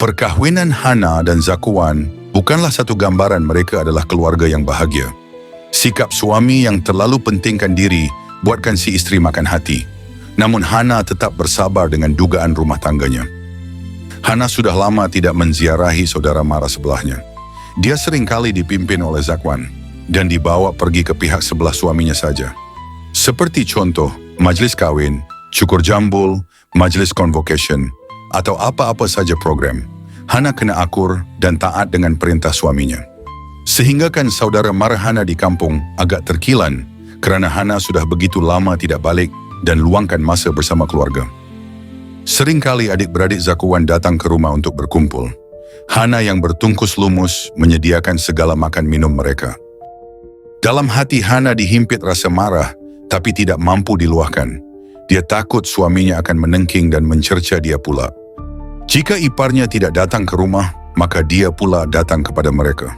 Perkahwinan Hana dan Zakuan bukanlah satu gambaran mereka adalah keluarga yang bahagia. Sikap suami yang terlalu pentingkan diri buatkan si isteri makan hati. Namun Hana tetap bersabar dengan dugaan rumah tangganya. Hana sudah lama tidak menziarahi saudara mara sebelahnya. Dia sering kali dipimpin oleh Zakuan dan dibawa pergi ke pihak sebelah suaminya saja. Seperti contoh, majlis kawin, cukur jambul, majlis convocation, atau apa-apa saja program. Hana kena akur dan taat dengan perintah suaminya. Sehingga kan saudara mara Hana di kampung agak terkilan kerana Hana sudah begitu lama tidak balik dan luangkan masa bersama keluarga. Seringkali adik-beradik Zakuan datang ke rumah untuk berkumpul. Hana yang bertungkus lumus menyediakan segala makan minum mereka. Dalam hati Hana dihimpit rasa marah tapi tidak mampu diluahkan. Dia takut suaminya akan menengking dan mencerca dia pula. Jika iparnya tidak datang ke rumah, maka dia pula datang kepada mereka.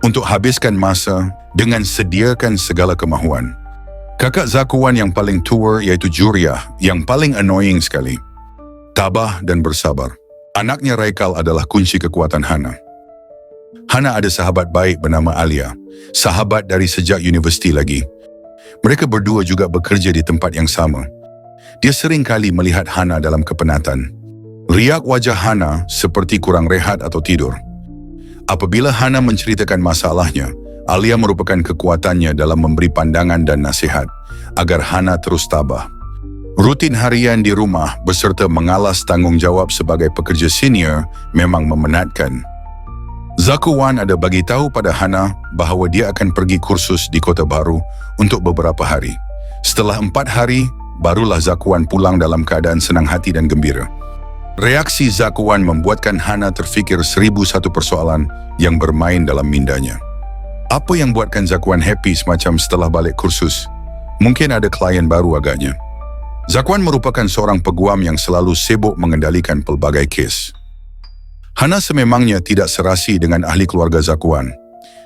Untuk habiskan masa dengan sediakan segala kemahuan. Kakak Zakuan yang paling tua iaitu Juriah yang paling annoying sekali. Tabah dan bersabar. Anaknya Raikal adalah kunci kekuatan Hana. Hana ada sahabat baik bernama Alia. Sahabat dari sejak universiti lagi. Mereka berdua juga bekerja di tempat yang sama. Dia sering kali melihat Hana dalam kepenatan. Riak wajah Hana seperti kurang rehat atau tidur. Apabila Hana menceritakan masalahnya, Alia merupakan kekuatannya dalam memberi pandangan dan nasihat agar Hana terus tabah. Rutin harian di rumah beserta mengalas tanggungjawab sebagai pekerja senior memang memenatkan. Zakuan ada bagi tahu pada Hana bahawa dia akan pergi kursus di Kota Baru untuk beberapa hari. Setelah 4 hari, barulah Zakuan pulang dalam keadaan senang hati dan gembira. Reaksi Zakuan membuatkan Hana terfikir 1001 persoalan yang bermain dalam mindanya. Apa yang buatkan Zakuan happy semacam setelah balik kursus? Mungkin ada klien baru agaknya. Zakuan merupakan seorang peguam yang selalu sibuk mengendalikan pelbagai kes. Hana sememangnya tidak serasi dengan ahli keluarga Zakuan.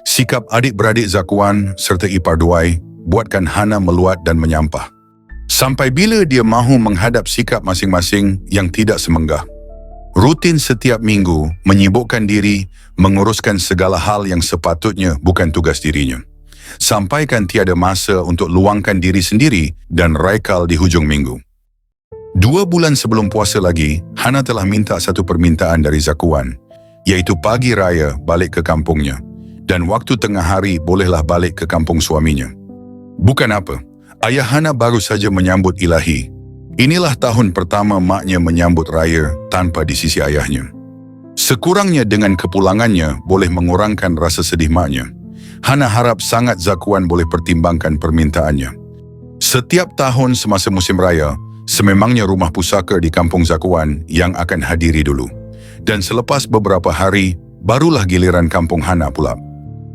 Sikap adik-beradik Zakuan serta ipar duai buatkan Hana meluat dan menyampah. Sampai bila dia mahu menghadap sikap masing-masing yang tidak semenggah. Rutin setiap minggu menyibukkan diri menguruskan segala hal yang sepatutnya bukan tugas dirinya. Sampaikan tiada masa untuk luangkan diri sendiri dan Raikal di hujung minggu. 2 bulan sebelum puasa lagi, Hana telah minta satu permintaan dari Zakuan, iaitu pagi raya balik ke kampungnya dan waktu tengah hari bolehlah balik ke kampung suaminya. Bukan apa. Ayah Hana baru saja menyambut ilahi. Inilah tahun pertama maknya menyambut raya tanpa di sisi ayahnya. Sekurangnya dengan kepulangannya boleh mengurangkan rasa sedih maknya. Hana harap sangat Zakuan boleh pertimbangkan permintaannya. Setiap tahun semasa musim raya, sememangnya rumah pusaka di kampung Zakuan yang akan hadiri dulu. Dan selepas beberapa hari, barulah giliran kampung Hana pula.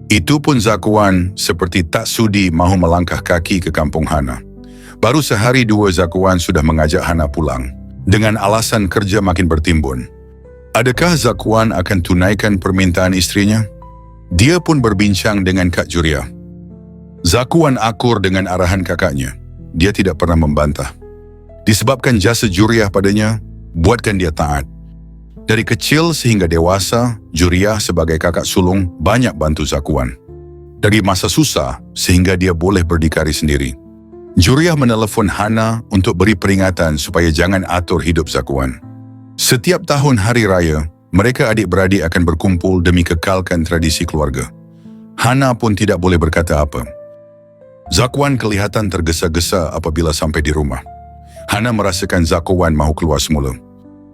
Itu pun Zakuan seperti tak sudi mahu melangkah kaki ke kampung Hana. Baru sehari 2 Zakuan sudah mengajak Hana pulang. Dengan alasan kerja makin bertimbun. Adakah Zakuan akan tunaikan permintaan istrinya? Dia pun berbincang dengan Kak Juriah. Zakuan akur dengan arahan kakaknya. Dia tidak pernah membantah. Disebabkan jasa Juriah padanya, buatkan dia taat. Dari kecil sehingga dewasa, Juriah sebagai kakak sulung banyak bantu Zakuan. Dari masa susah sehingga dia boleh berdikari sendiri. Juriah menelpon Hana untuk beri peringatan supaya jangan atur hidup Zakuan. Setiap tahun hari raya, mereka adik-beradik akan berkumpul demi kekalkan tradisi keluarga. Hana pun tidak boleh berkata apa. Zakuan kelihatan tergesa-gesa apabila sampai di rumah. Hana merasakan Zakuan mahu keluar semula.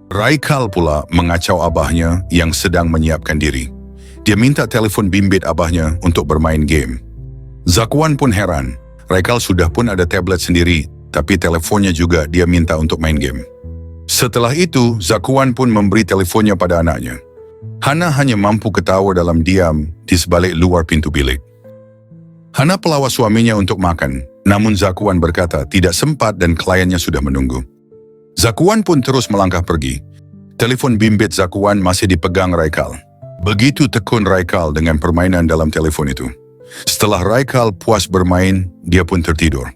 Raikal pula mengacau abahnya yang sedang menyiapkan diri. Dia minta telefon bimbit abahnya untuk bermain game. Zakuan pun heran. Raikal sudah pun ada tablet sendiri, tapi telefonnya juga dia minta untuk main game. Setelah itu, Zakuan pun memberi telefonnya pada anaknya. Hana hanya mampu ketawa dalam diam di sebalik luar pintu bilik. Hana pelawak suaminya untuk makan, namun Zakuan berkata tidak sempat dan kliennya sudah menunggu. Zakuan pun terus melangkah pergi. Telefon bimbit Zakuan masih dipegang Raikal. Begitu tekun Raikal dengan permainan dalam telefon itu. Setelah Raikal puas bermain, dia pun tertidur.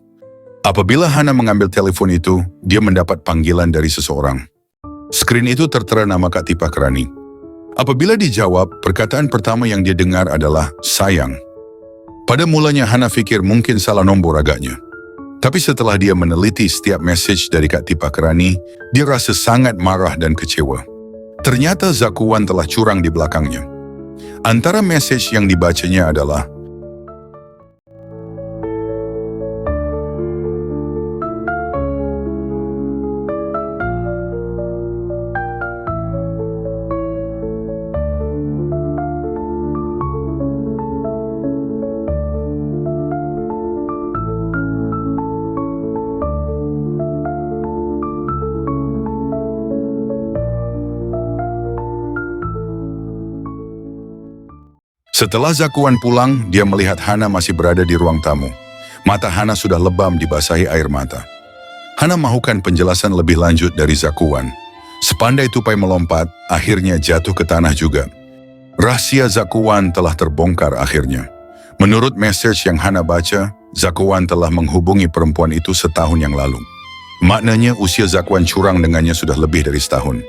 Apabila Hana mengambil telefon itu, dia mendapat panggilan dari seseorang. Skrin itu tertera nama Kak Tipah Kerani. Apabila dijawab, perkataan pertama yang dia dengar adalah sayang. Pada mulanya Hana fikir mungkin salah nombor agaknya. Tapi setelah dia meneliti setiap mesej dari Kak Tipakarani, dia rasa sangat marah dan kecewa. Ternyata Zakuan telah curang di belakangnya. Antara mesej yang dibacanya adalah, setelah Zakuan pulang, dia melihat Hana masih berada di ruang tamu. Mata Hana sudah lebam dibasahi air mata. Hana mahukan penjelasan lebih lanjut dari Zakuan. Sepandai tupai melompat, akhirnya jatuh ke tanah juga. Rahasia Zakuan telah terbongkar akhirnya. Menurut mesej yang Hana baca, Zakuan telah menghubungi perempuan itu setahun yang lalu. Maknanya usia Zakuan curang dengannya sudah lebih dari setahun.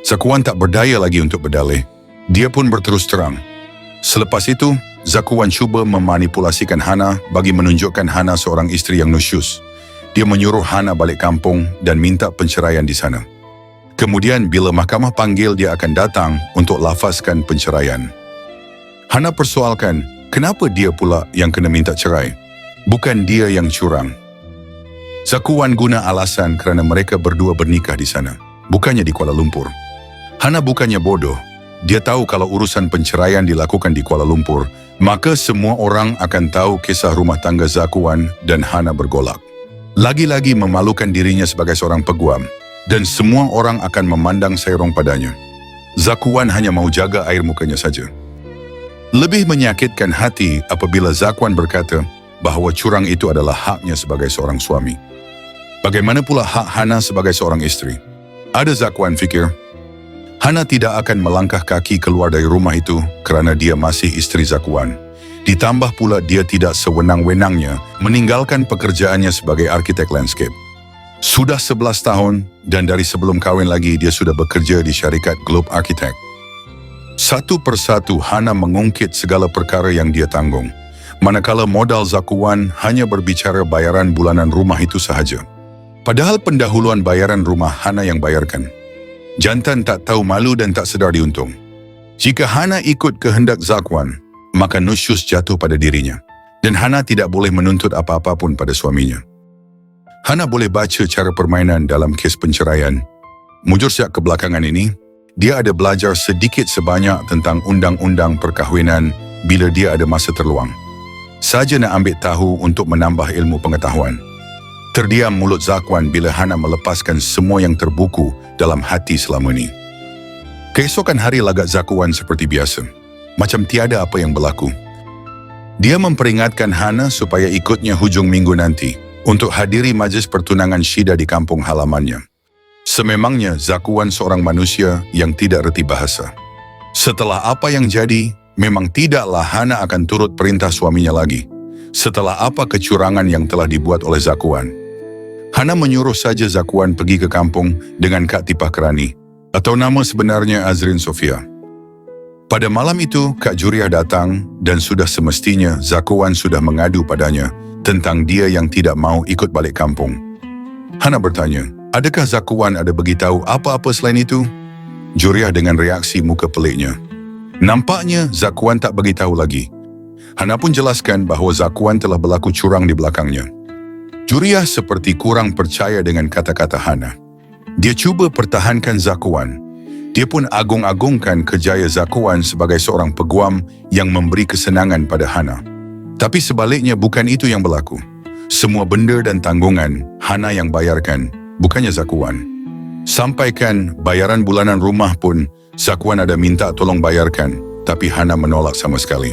Zakuan tak berdaya lagi untuk berdalih. Dia pun berterus terang. Selepas itu, Zakuan cuba memanipulasikan Hana bagi menunjukkan Hana seorang istri yang nusyus. Dia menyuruh Hana balik kampung dan minta penceraian di sana. Kemudian bila mahkamah panggil, dia akan datang untuk lafazkan penceraian. Hana persoalkan, kenapa dia pula yang kena minta cerai? Bukan dia yang curang. Zakuan guna alasan kerana mereka berdua bernikah di sana, bukannya di Kuala Lumpur. Hana bukannya bodoh. Dia tahu kalau urusan penceraian dilakukan di Kuala Lumpur, maka semua orang akan tahu kisah rumah tangga Zakuan dan Hana bergolak. Lagi-lagi memalukan dirinya sebagai seorang peguam, dan semua orang akan memandang serong padanya. Zakuan hanya mau jaga air mukanya saja. Lebih menyakitkan hati apabila Zakuan berkata bahawa curang itu adalah haknya sebagai seorang suami. Bagaimana pula hak Hana sebagai seorang istri? Ada Zakuan fikir, Hana tidak akan melangkah kaki keluar dari rumah itu kerana dia masih istri Zakuan. Ditambah pula dia tidak sewenang-wenangnya meninggalkan pekerjaannya sebagai arkitek landscape. Sudah 11 tahun dan dari sebelum kahwin lagi dia sudah bekerja di syarikat Globe Architect. Satu persatu Hana mengungkit segala perkara yang dia tanggung. Manakala modal Zakuan hanya berbicara bayaran bulanan rumah itu sahaja. Padahal pendahuluan bayaran rumah Hana yang bayarkan. Jantan tak tahu malu dan tak sedar diuntung. Jika Hana ikut kehendak Zakuan, maka nusyus jatuh pada dirinya. Dan Hana tidak boleh menuntut apa-apa pun pada suaminya. Hana boleh baca cara permainan dalam kes penceraian. Mujur sejak kebelakangan ini, dia ada belajar sedikit sebanyak tentang undang-undang perkahwinan bila dia ada masa terluang. Saja nak ambil tahu untuk menambah ilmu pengetahuan. Terdiam mulut Zakuan bila Hana melepaskan semua yang terbuku dalam hati selama ini. Keesokan hari lagak Zakuan seperti biasa. Macam tiada apa yang berlaku. Dia memperingatkan Hana supaya ikutnya hujung minggu nanti untuk hadiri majlis pertunangan Syida di kampung halamannya. Sememangnya Zakuan seorang manusia yang tidak reti bahasa. Setelah apa yang jadi, memang tidaklah Hana akan turut perintah suaminya lagi. Setelah apa kecurangan yang telah dibuat oleh Zakuan. Hana menyuruh saja Zakuan pergi ke kampung dengan Kak Tipakarani, atau nama sebenarnya Azrin Sofia. Pada malam itu, Kak Juriah datang dan sudah semestinya Zakuan sudah mengadu padanya tentang dia yang tidak mau ikut balik kampung. Hana bertanya, adakah Zakuan ada beritahu apa-apa selain itu? Juriah dengan reaksi muka peliknya. Nampaknya Zakuan tak beritahu lagi. Hana pun jelaskan bahawa Zakuan telah berlaku curang di belakangnya. Juriah seperti kurang percaya dengan kata-kata Hana. Dia cuba pertahankan Zakuan. Dia pun agung-agungkan kejaya Zakuan sebagai seorang peguam yang memberi kesenangan pada Hana. Tapi sebaliknya bukan itu yang berlaku. Semua benda dan tanggungan Hana yang bayarkan, bukannya Zakuan. Sampaikan bayaran bulanan rumah pun Zakuan ada minta tolong bayarkan, tapi Hana menolak sama sekali.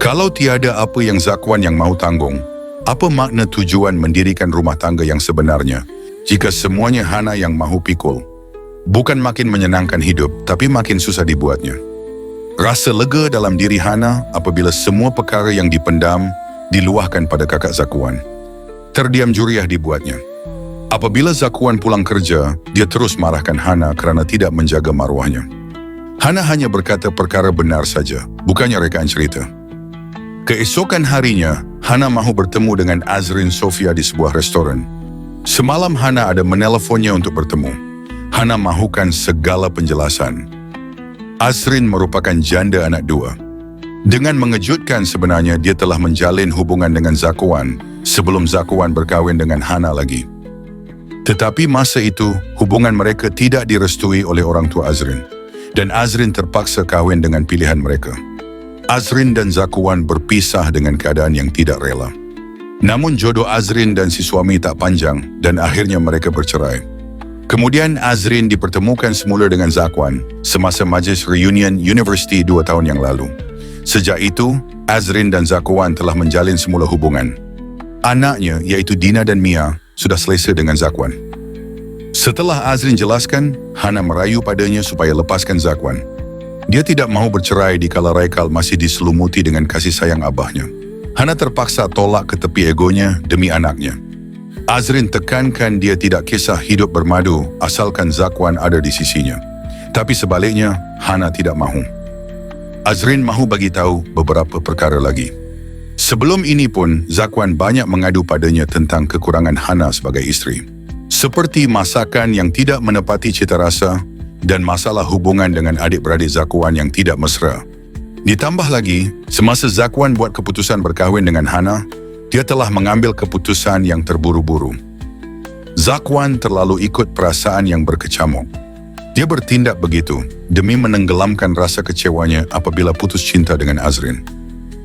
Kalau tiada apa yang Zakuan yang mahu tanggung, apa makna tujuan mendirikan rumah tangga yang sebenarnya jika semuanya Hana yang mahu pikul? Bukan makin menyenangkan hidup, tapi makin susah dibuatnya. Rasa lega dalam diri Hana apabila semua perkara yang dipendam diluahkan pada kakak Zakuan. Terdiam Juriah dibuatnya. Apabila Zakuan pulang kerja, dia terus marahkan Hana kerana tidak menjaga maruahnya. Hana hanya berkata perkara benar saja, bukannya rekaan cerita. Keesokan harinya, Hana mahu bertemu dengan Azrin Sofia di sebuah restoran. Semalam Hana ada meneleponnya untuk bertemu. Hana mahukan segala penjelasan. Azrin merupakan janda anak dua. Dengan mengejutkan sebenarnya dia telah menjalin hubungan dengan Zakwan sebelum Zakwan berkahwin dengan Hana lagi. Tetapi masa itu, hubungan mereka tidak direstui oleh orang tua Azrin. Dan Azrin terpaksa kahwin dengan pilihan mereka. Azrin dan Zakwan berpisah dengan keadaan yang tidak rela. Namun jodoh Azrin dan si suami tak panjang dan akhirnya mereka bercerai. Kemudian Azrin dipertemukan semula dengan Zakwan semasa majlis reunion university 2 tahun yang lalu. Sejak itu, Azrin dan Zakwan telah menjalin semula hubungan. Anaknya, iaitu Dina dan Mia, sudah selesa dengan Zakwan. Setelah Azrin jelaskan, Hana merayu padanya supaya lepaskan Zakwan. Dia tidak mahu bercerai dikala Raikal masih diselumuti dengan kasih sayang abahnya. Hana terpaksa tolak ke tepi egonya demi anaknya. Azrin tekankan dia tidak kisah hidup bermadu asalkan Zakwan ada di sisinya. Tapi sebaliknya, Hana tidak mahu. Azrin mahu bagi tahu beberapa perkara lagi. Sebelum ini pun, Zakwan banyak mengadu padanya tentang kekurangan Hana sebagai isteri. Seperti masakan yang tidak menepati cita rasa dan masalah hubungan dengan adik-beradik Zakwan yang tidak mesra. Ditambah lagi, semasa Zakwan buat keputusan berkahwin dengan Hana, dia telah mengambil keputusan yang terburu-buru. Zakwan terlalu ikut perasaan yang berkecamuk. Dia bertindak begitu demi menenggelamkan rasa kecewanya apabila putus cinta dengan Azrin.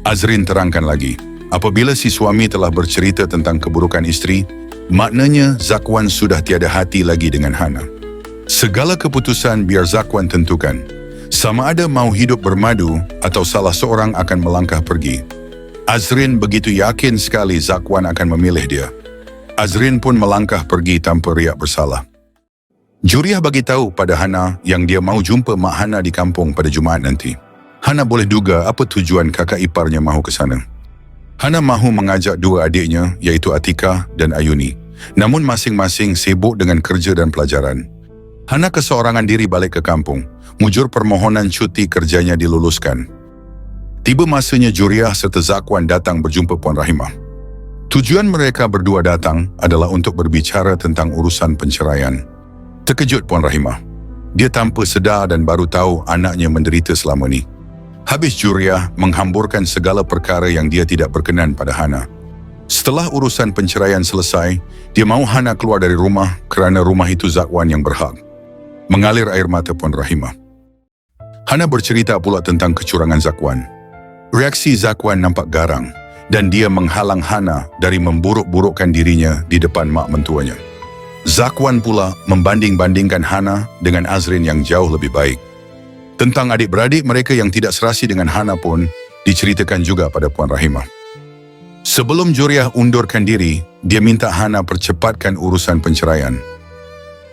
Azrin terangkan lagi, apabila si suami telah bercerita tentang keburukan isteri, maknanya Zakwan sudah tiada hati lagi dengan Hana. Segala keputusan biar Zakwan tentukan, sama ada mau hidup bermadu atau salah seorang akan melangkah pergi. Azrin begitu yakin sekali Zakwan akan memilih dia. Azrin pun melangkah pergi tanpa riak bersalah. Juriah bagi tahu pada Hana yang dia mau jumpa mak Hana di kampung pada Jumaat nanti. Hana boleh duga apa tujuan kakak iparnya mahu ke sana. Hana mahu mengajak dua adiknya iaitu Atika dan Ayuni. Namun masing-masing sibuk dengan kerja dan pelajaran. Hana keseorangan diri balik ke kampung. Mujur permohonan cuti kerjanya diluluskan. Tiba masanya Juriah serta Zakwan datang berjumpa Puan Rahimah. Tujuan mereka berdua datang adalah untuk berbicara tentang urusan penceraian. Terkejut Puan Rahimah. Dia tanpa sedar dan baru tahu anaknya menderita selama ni. Habis Juriah menghamburkan segala perkara yang dia tidak berkenan pada Hana. Setelah urusan penceraian selesai, dia mahu Hana keluar dari rumah kerana rumah itu Zakwan yang berhak. Mengalir air mata Puan Rahimah. Hana bercerita pula tentang kecurangan Zakwan. Reaksi Zakwan nampak garang dan dia menghalang Hana dari memburuk-burukkan dirinya di depan mak mentuanya. Zakwan pula membanding-bandingkan Hana dengan Azrin yang jauh lebih baik. Tentang adik-beradik mereka yang tidak serasi dengan Hana pun diceritakan juga pada Puan Rahimah. Sebelum Juriah undurkan diri, dia minta Hana percepatkan urusan penceraian.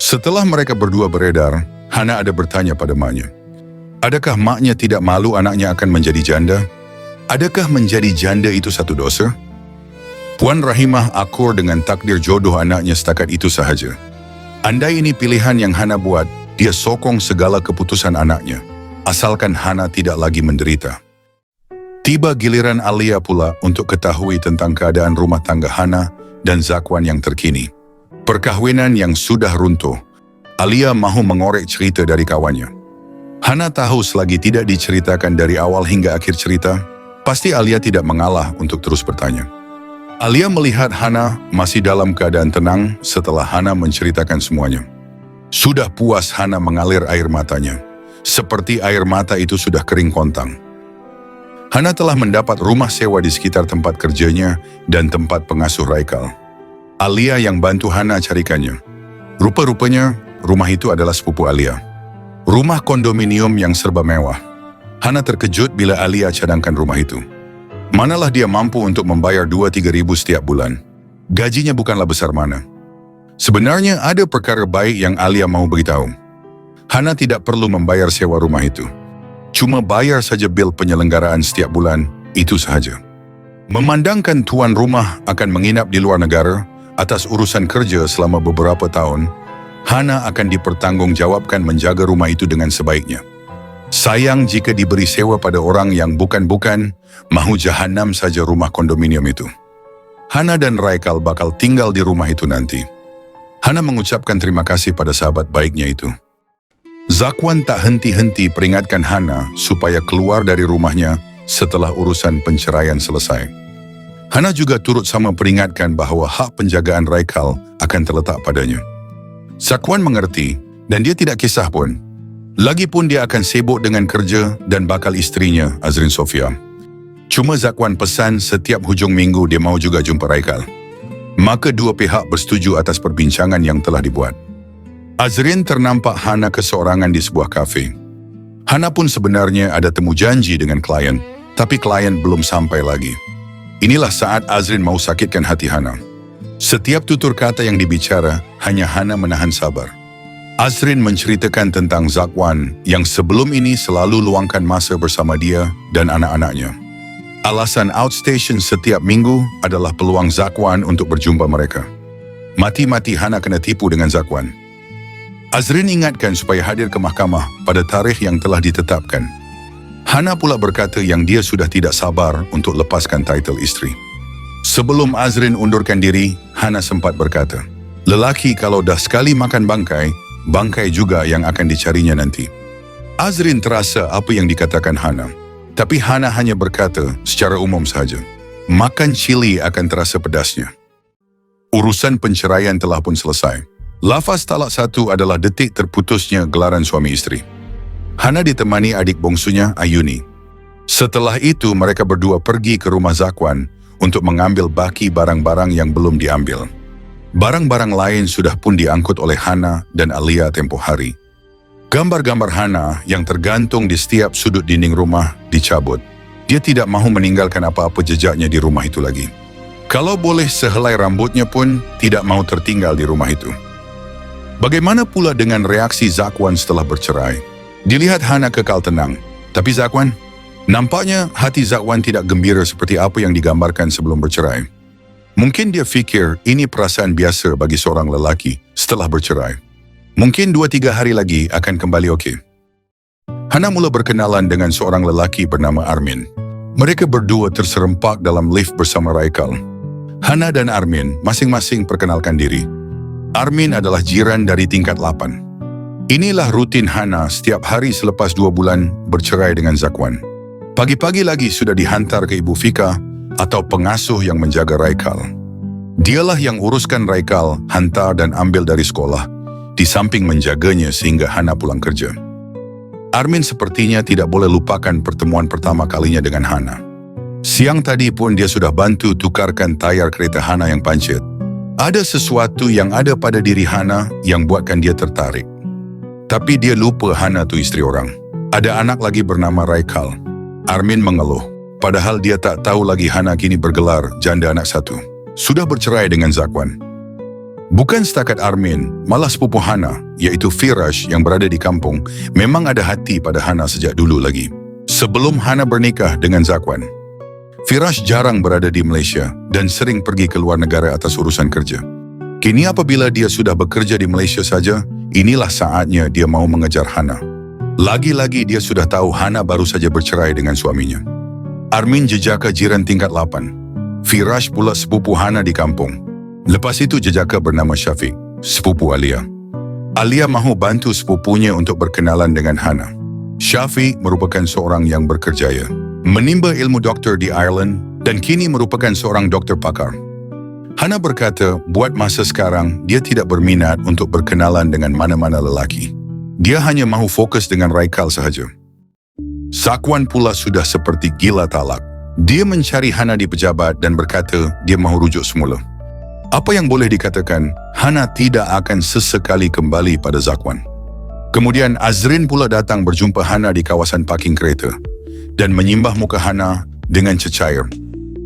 Setelah mereka berdua beredar, Hana ada bertanya pada maknya. Adakah maknya tidak malu anaknya akan menjadi janda? Adakah menjadi janda itu satu dosa? Puan Rahimah akur dengan takdir jodoh anaknya setakat itu sahaja. Andai ini pilihan yang Hana buat, dia sokong segala keputusan anaknya, asalkan Hana tidak lagi menderita. Tiba giliran Alia pula untuk ketahui tentang keadaan rumah tangga Hana dan Zakwan yang terkini. Perkahwinan yang sudah runtuh, Alia mahu mengorek cerita dari kawannya. Hana tahu selagi tidak diceritakan dari awal hingga akhir cerita, pasti Alia tidak mengalah untuk terus bertanya. Alia melihat Hana masih dalam keadaan tenang setelah Hana menceritakan semuanya. Sudah puas Hana mengalir air matanya, seperti air mata itu sudah kering kontang. Hana telah mendapat rumah sewa di sekitar tempat kerjanya dan tempat pengasuh Raikal. Alia yang bantu Hana carikannya. Rupa-rupanya rumah itu adalah sepupu Alia. Rumah kondominium yang serba mewah. Hana terkejut bila Alia cadangkan rumah itu. Manalah dia mampu untuk membayar 2-3 ribu setiap bulan. Gajinya bukanlah besar mana. Sebenarnya ada perkara baik yang Alia mau beritahu. Hana tidak perlu membayar sewa rumah itu. Cuma bayar saja bil penyelenggaraan setiap bulan, itu sahaja. Memandangkan tuan rumah akan menginap di luar negara atas urusan kerja selama beberapa tahun, Hana akan dipertanggungjawabkan menjaga rumah itu dengan sebaiknya. Sayang jika diberi sewa pada orang yang bukan-bukan, mahu jahanam saja rumah kondominium itu. Hana dan Raikal bakal tinggal di rumah itu nanti. Hana mengucapkan terima kasih pada sahabat baiknya itu. Zakwan tak henti-henti peringatkan Hana supaya keluar dari rumahnya setelah urusan penceraian selesai. Hana juga turut sama peringatkan bahawa hak penjagaan Raikal akan terletak padanya. Zakwan mengerti dan dia tidak kisah pun. Lagipun dia akan sibuk dengan kerja dan bakal istrinya, Azrin Sofia. Cuma Zakwan pesan setiap hujung minggu dia mau juga jumpa Raikal. Maka dua pihak bersetuju atas perbincangan yang telah dibuat. Azrin ternampak Hana keseorangan di sebuah kafe. Hana pun sebenarnya ada temu janji dengan klien, tapi klien belum sampai lagi. Inilah saat Azrin mau sakitkan hati Hana. Setiap tutur kata yang dibicara, hanya Hana menahan sabar. Azrin menceritakan tentang Zakwan yang sebelum ini selalu luangkan masa bersama dia dan anak-anaknya. Alasan outstation setiap minggu adalah peluang Zakwan untuk berjumpa mereka. Mati-mati Hana kena tipu dengan Zakwan. Azrin ingatkan supaya hadir ke mahkamah pada tarikh yang telah ditetapkan. Hana pula berkata yang dia sudah tidak sabar untuk lepaskan title isteri. Sebelum Azrin undurkan diri, Hana sempat berkata, lelaki kalau dah sekali makan bangkai, bangkai juga yang akan dicarinya nanti. Azrin terasa apa yang dikatakan Hana, tapi Hana hanya berkata secara umum sahaja. Makan cili akan terasa pedasnya. Urusan penceraian telah pun selesai. Lafaz talak satu adalah detik terputusnya gelaran suami isteri. Hana ditemani adik bongsunya Ayuni. Setelah itu mereka berdua pergi ke rumah Zakwan untuk mengambil baki barang-barang yang belum diambil. Barang-barang lain sudah pun diangkut oleh Hana dan Alia tempoh hari. Gambar-gambar Hana yang tergantung di setiap sudut dinding rumah dicabut. Dia tidak mahu meninggalkan apa-apa jejaknya di rumah itu lagi. Kalau boleh sehelai rambutnya pun tidak mahu tertinggal di rumah itu. Bagaimana pula dengan reaksi Zakwan setelah bercerai? Dilihat Hana kekal tenang. Tapi Zakwan, nampaknya hati Zakwan tidak gembira seperti apa yang digambarkan sebelum bercerai. Mungkin dia fikir ini perasaan biasa bagi seorang lelaki setelah bercerai. Mungkin 2-3 hari lagi akan kembali okey. Hana mula berkenalan dengan seorang lelaki bernama Armin. Mereka berdua terserempak dalam lift bersama Raikal. Hana dan Armin masing-masing perkenalkan diri. Armin adalah jiran dari tingkat 8. Inilah rutin Hana setiap hari selepas 2 bulan bercerai dengan Zakwan. Pagi-pagi lagi sudah dihantar ke Ibu Fika atau pengasuh yang menjaga Raikal. Dialah yang uruskan Raikal, hantar dan ambil dari sekolah, di samping menjaganya sehingga Hana pulang kerja. Armin sepertinya tidak boleh lupakan pertemuan pertama kalinya dengan Hana. Siang tadi pun dia sudah bantu tukarkan tayar kereta Hana yang pancit. Ada sesuatu yang ada pada diri Hana yang buatkan dia tertarik. Tapi dia lupa Hana tu isteri orang. Ada anak lagi bernama Raikal. Armin mengeluh. Padahal dia tak tahu lagi Hana kini bergelar janda anak satu. Sudah bercerai dengan Zakwan. Bukan setakat Armin, malah sepupu Hana, iaitu Firash yang berada di kampung, memang ada hati pada Hana sejak dulu lagi. Sebelum Hana bernikah dengan Zakwan. Firash jarang berada di Malaysia dan sering pergi ke luar negara atas urusan kerja. Kini apabila dia sudah bekerja di Malaysia saja, inilah saatnya dia mau mengejar Hana. Lagi-lagi dia sudah tahu Hana baru saja bercerai dengan suaminya. Armin jejaka jiran tingkat 8. Firash pula sepupu Hana di kampung. Lepas itu jejaka bernama Syafiq, sepupu Alia. Alia mahu bantu sepupunya untuk berkenalan dengan Hana. Syafiq merupakan seorang yang berkerjaya, menimba ilmu doktor di Ireland dan kini merupakan seorang doktor pakar. Hana berkata, buat masa sekarang dia tidak berminat untuk berkenalan dengan mana-mana lelaki. Dia hanya mahu fokus dengan Raikal sahaja. Zakwan pula sudah seperti gila talak. Dia mencari Hana di pejabat dan berkata dia mahu rujuk semula. Apa yang boleh dikatakan, Hana tidak akan sesekali kembali pada Zakwan. Kemudian Azrin pula datang berjumpa Hana di kawasan parking kereta dan menyimbah muka Hana dengan cecair.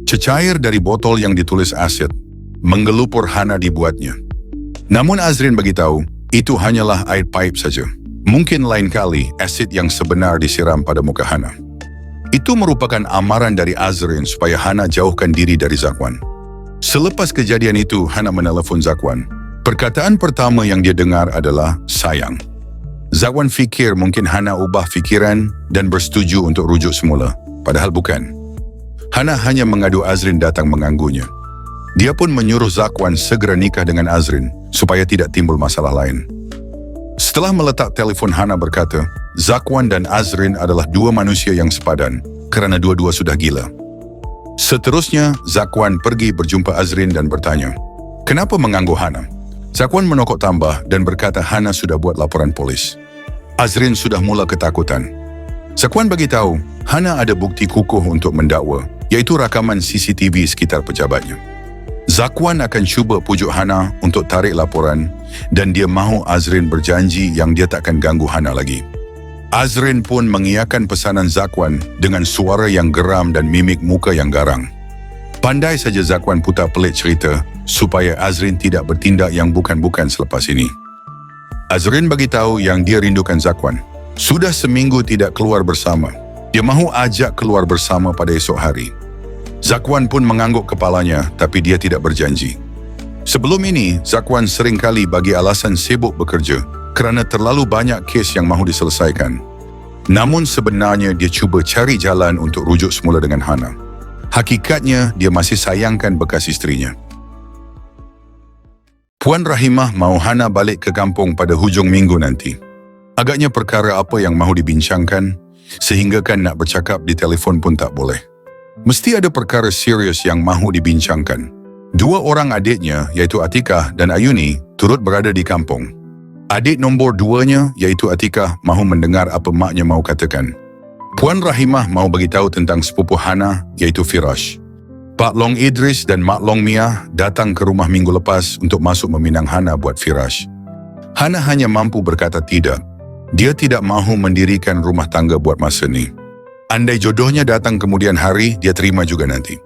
Cecair dari botol yang ditulis asid, menggelupur Hana dibuatnya. Namun Azrin beritahu, itu hanyalah air pipe saja. Mungkin lain kali asid yang sebenar disiram pada muka Hana. Itu merupakan amaran dari Azrin supaya Hana jauhkan diri dari Zakwan. Selepas kejadian itu, Hana menelpon Zakwan. Perkataan pertama yang dia dengar adalah sayang. Zakwan fikir mungkin Hana ubah fikiran dan bersetuju untuk rujuk semula. Padahal bukan. Hana hanya mengadu Azrin datang mengganggunya. Dia pun menyuruh Zakwan segera nikah dengan Azrin supaya tidak timbul masalah lain. Setelah meletak telefon, Hana berkata, Zakwan dan Azrin adalah dua manusia yang sepadan kerana dua-dua sudah gila. Seterusnya, Zakwan pergi berjumpa Azrin dan bertanya, kenapa mengganggu Hana? Zakwan menokok tambah dan berkata Hana sudah buat laporan polis. Azrin sudah mula ketakutan. Zakwan bagi tahu, Hana ada bukti kukuh untuk mendakwa, iaitu rakaman CCTV sekitar pejabatnya. Zakwan akan cuba pujuk Hana untuk tarik laporan dan dia mahu Azrin berjanji yang dia takkan ganggu Hana lagi. Azrin pun mengiyakan pesanan Zakwan dengan suara yang geram dan mimik muka yang garang. Pandai saja Zakwan putar pelik cerita supaya Azrin tidak bertindak yang bukan-bukan selepas ini. Azrin bagi tahu yang dia rindukan Zakwan. Sudah seminggu tidak keluar bersama. Dia mahu ajak keluar bersama pada esok hari. Zakwan pun mengangguk kepalanya, tapi dia tidak berjanji. Sebelum ini, Zakwan seringkali bagi alasan sibuk bekerja kerana terlalu banyak kes yang mahu diselesaikan. Namun sebenarnya dia cuba cari jalan untuk rujuk semula dengan Hana. Hakikatnya, dia masih sayangkan bekas isterinya. Puan Rahimah mahu Hana balik ke kampung pada hujung minggu nanti. Agaknya perkara apa yang mahu dibincangkan, sehinggakan nak bercakap di telefon pun tak boleh. Mesti ada perkara serius yang mahu dibincangkan. Dua orang adiknya, iaitu Atikah dan Ayuni, turut berada di kampung. Adik nombor 2-nya, iaitu Atikah, mahu mendengar apa maknya mahu katakan. Puan Rahimah mahu beritahu tentang sepupu Hana, iaitu Firash. Pak Long Idris dan Mak Long Mia datang ke rumah minggu lepas untuk masuk meminang Hana buat Firash. Hana hanya mampu berkata tidak. Dia tidak mahu mendirikan rumah tangga buat masa ni. Andai jodohnya datang kemudian hari, dia terima juga nanti.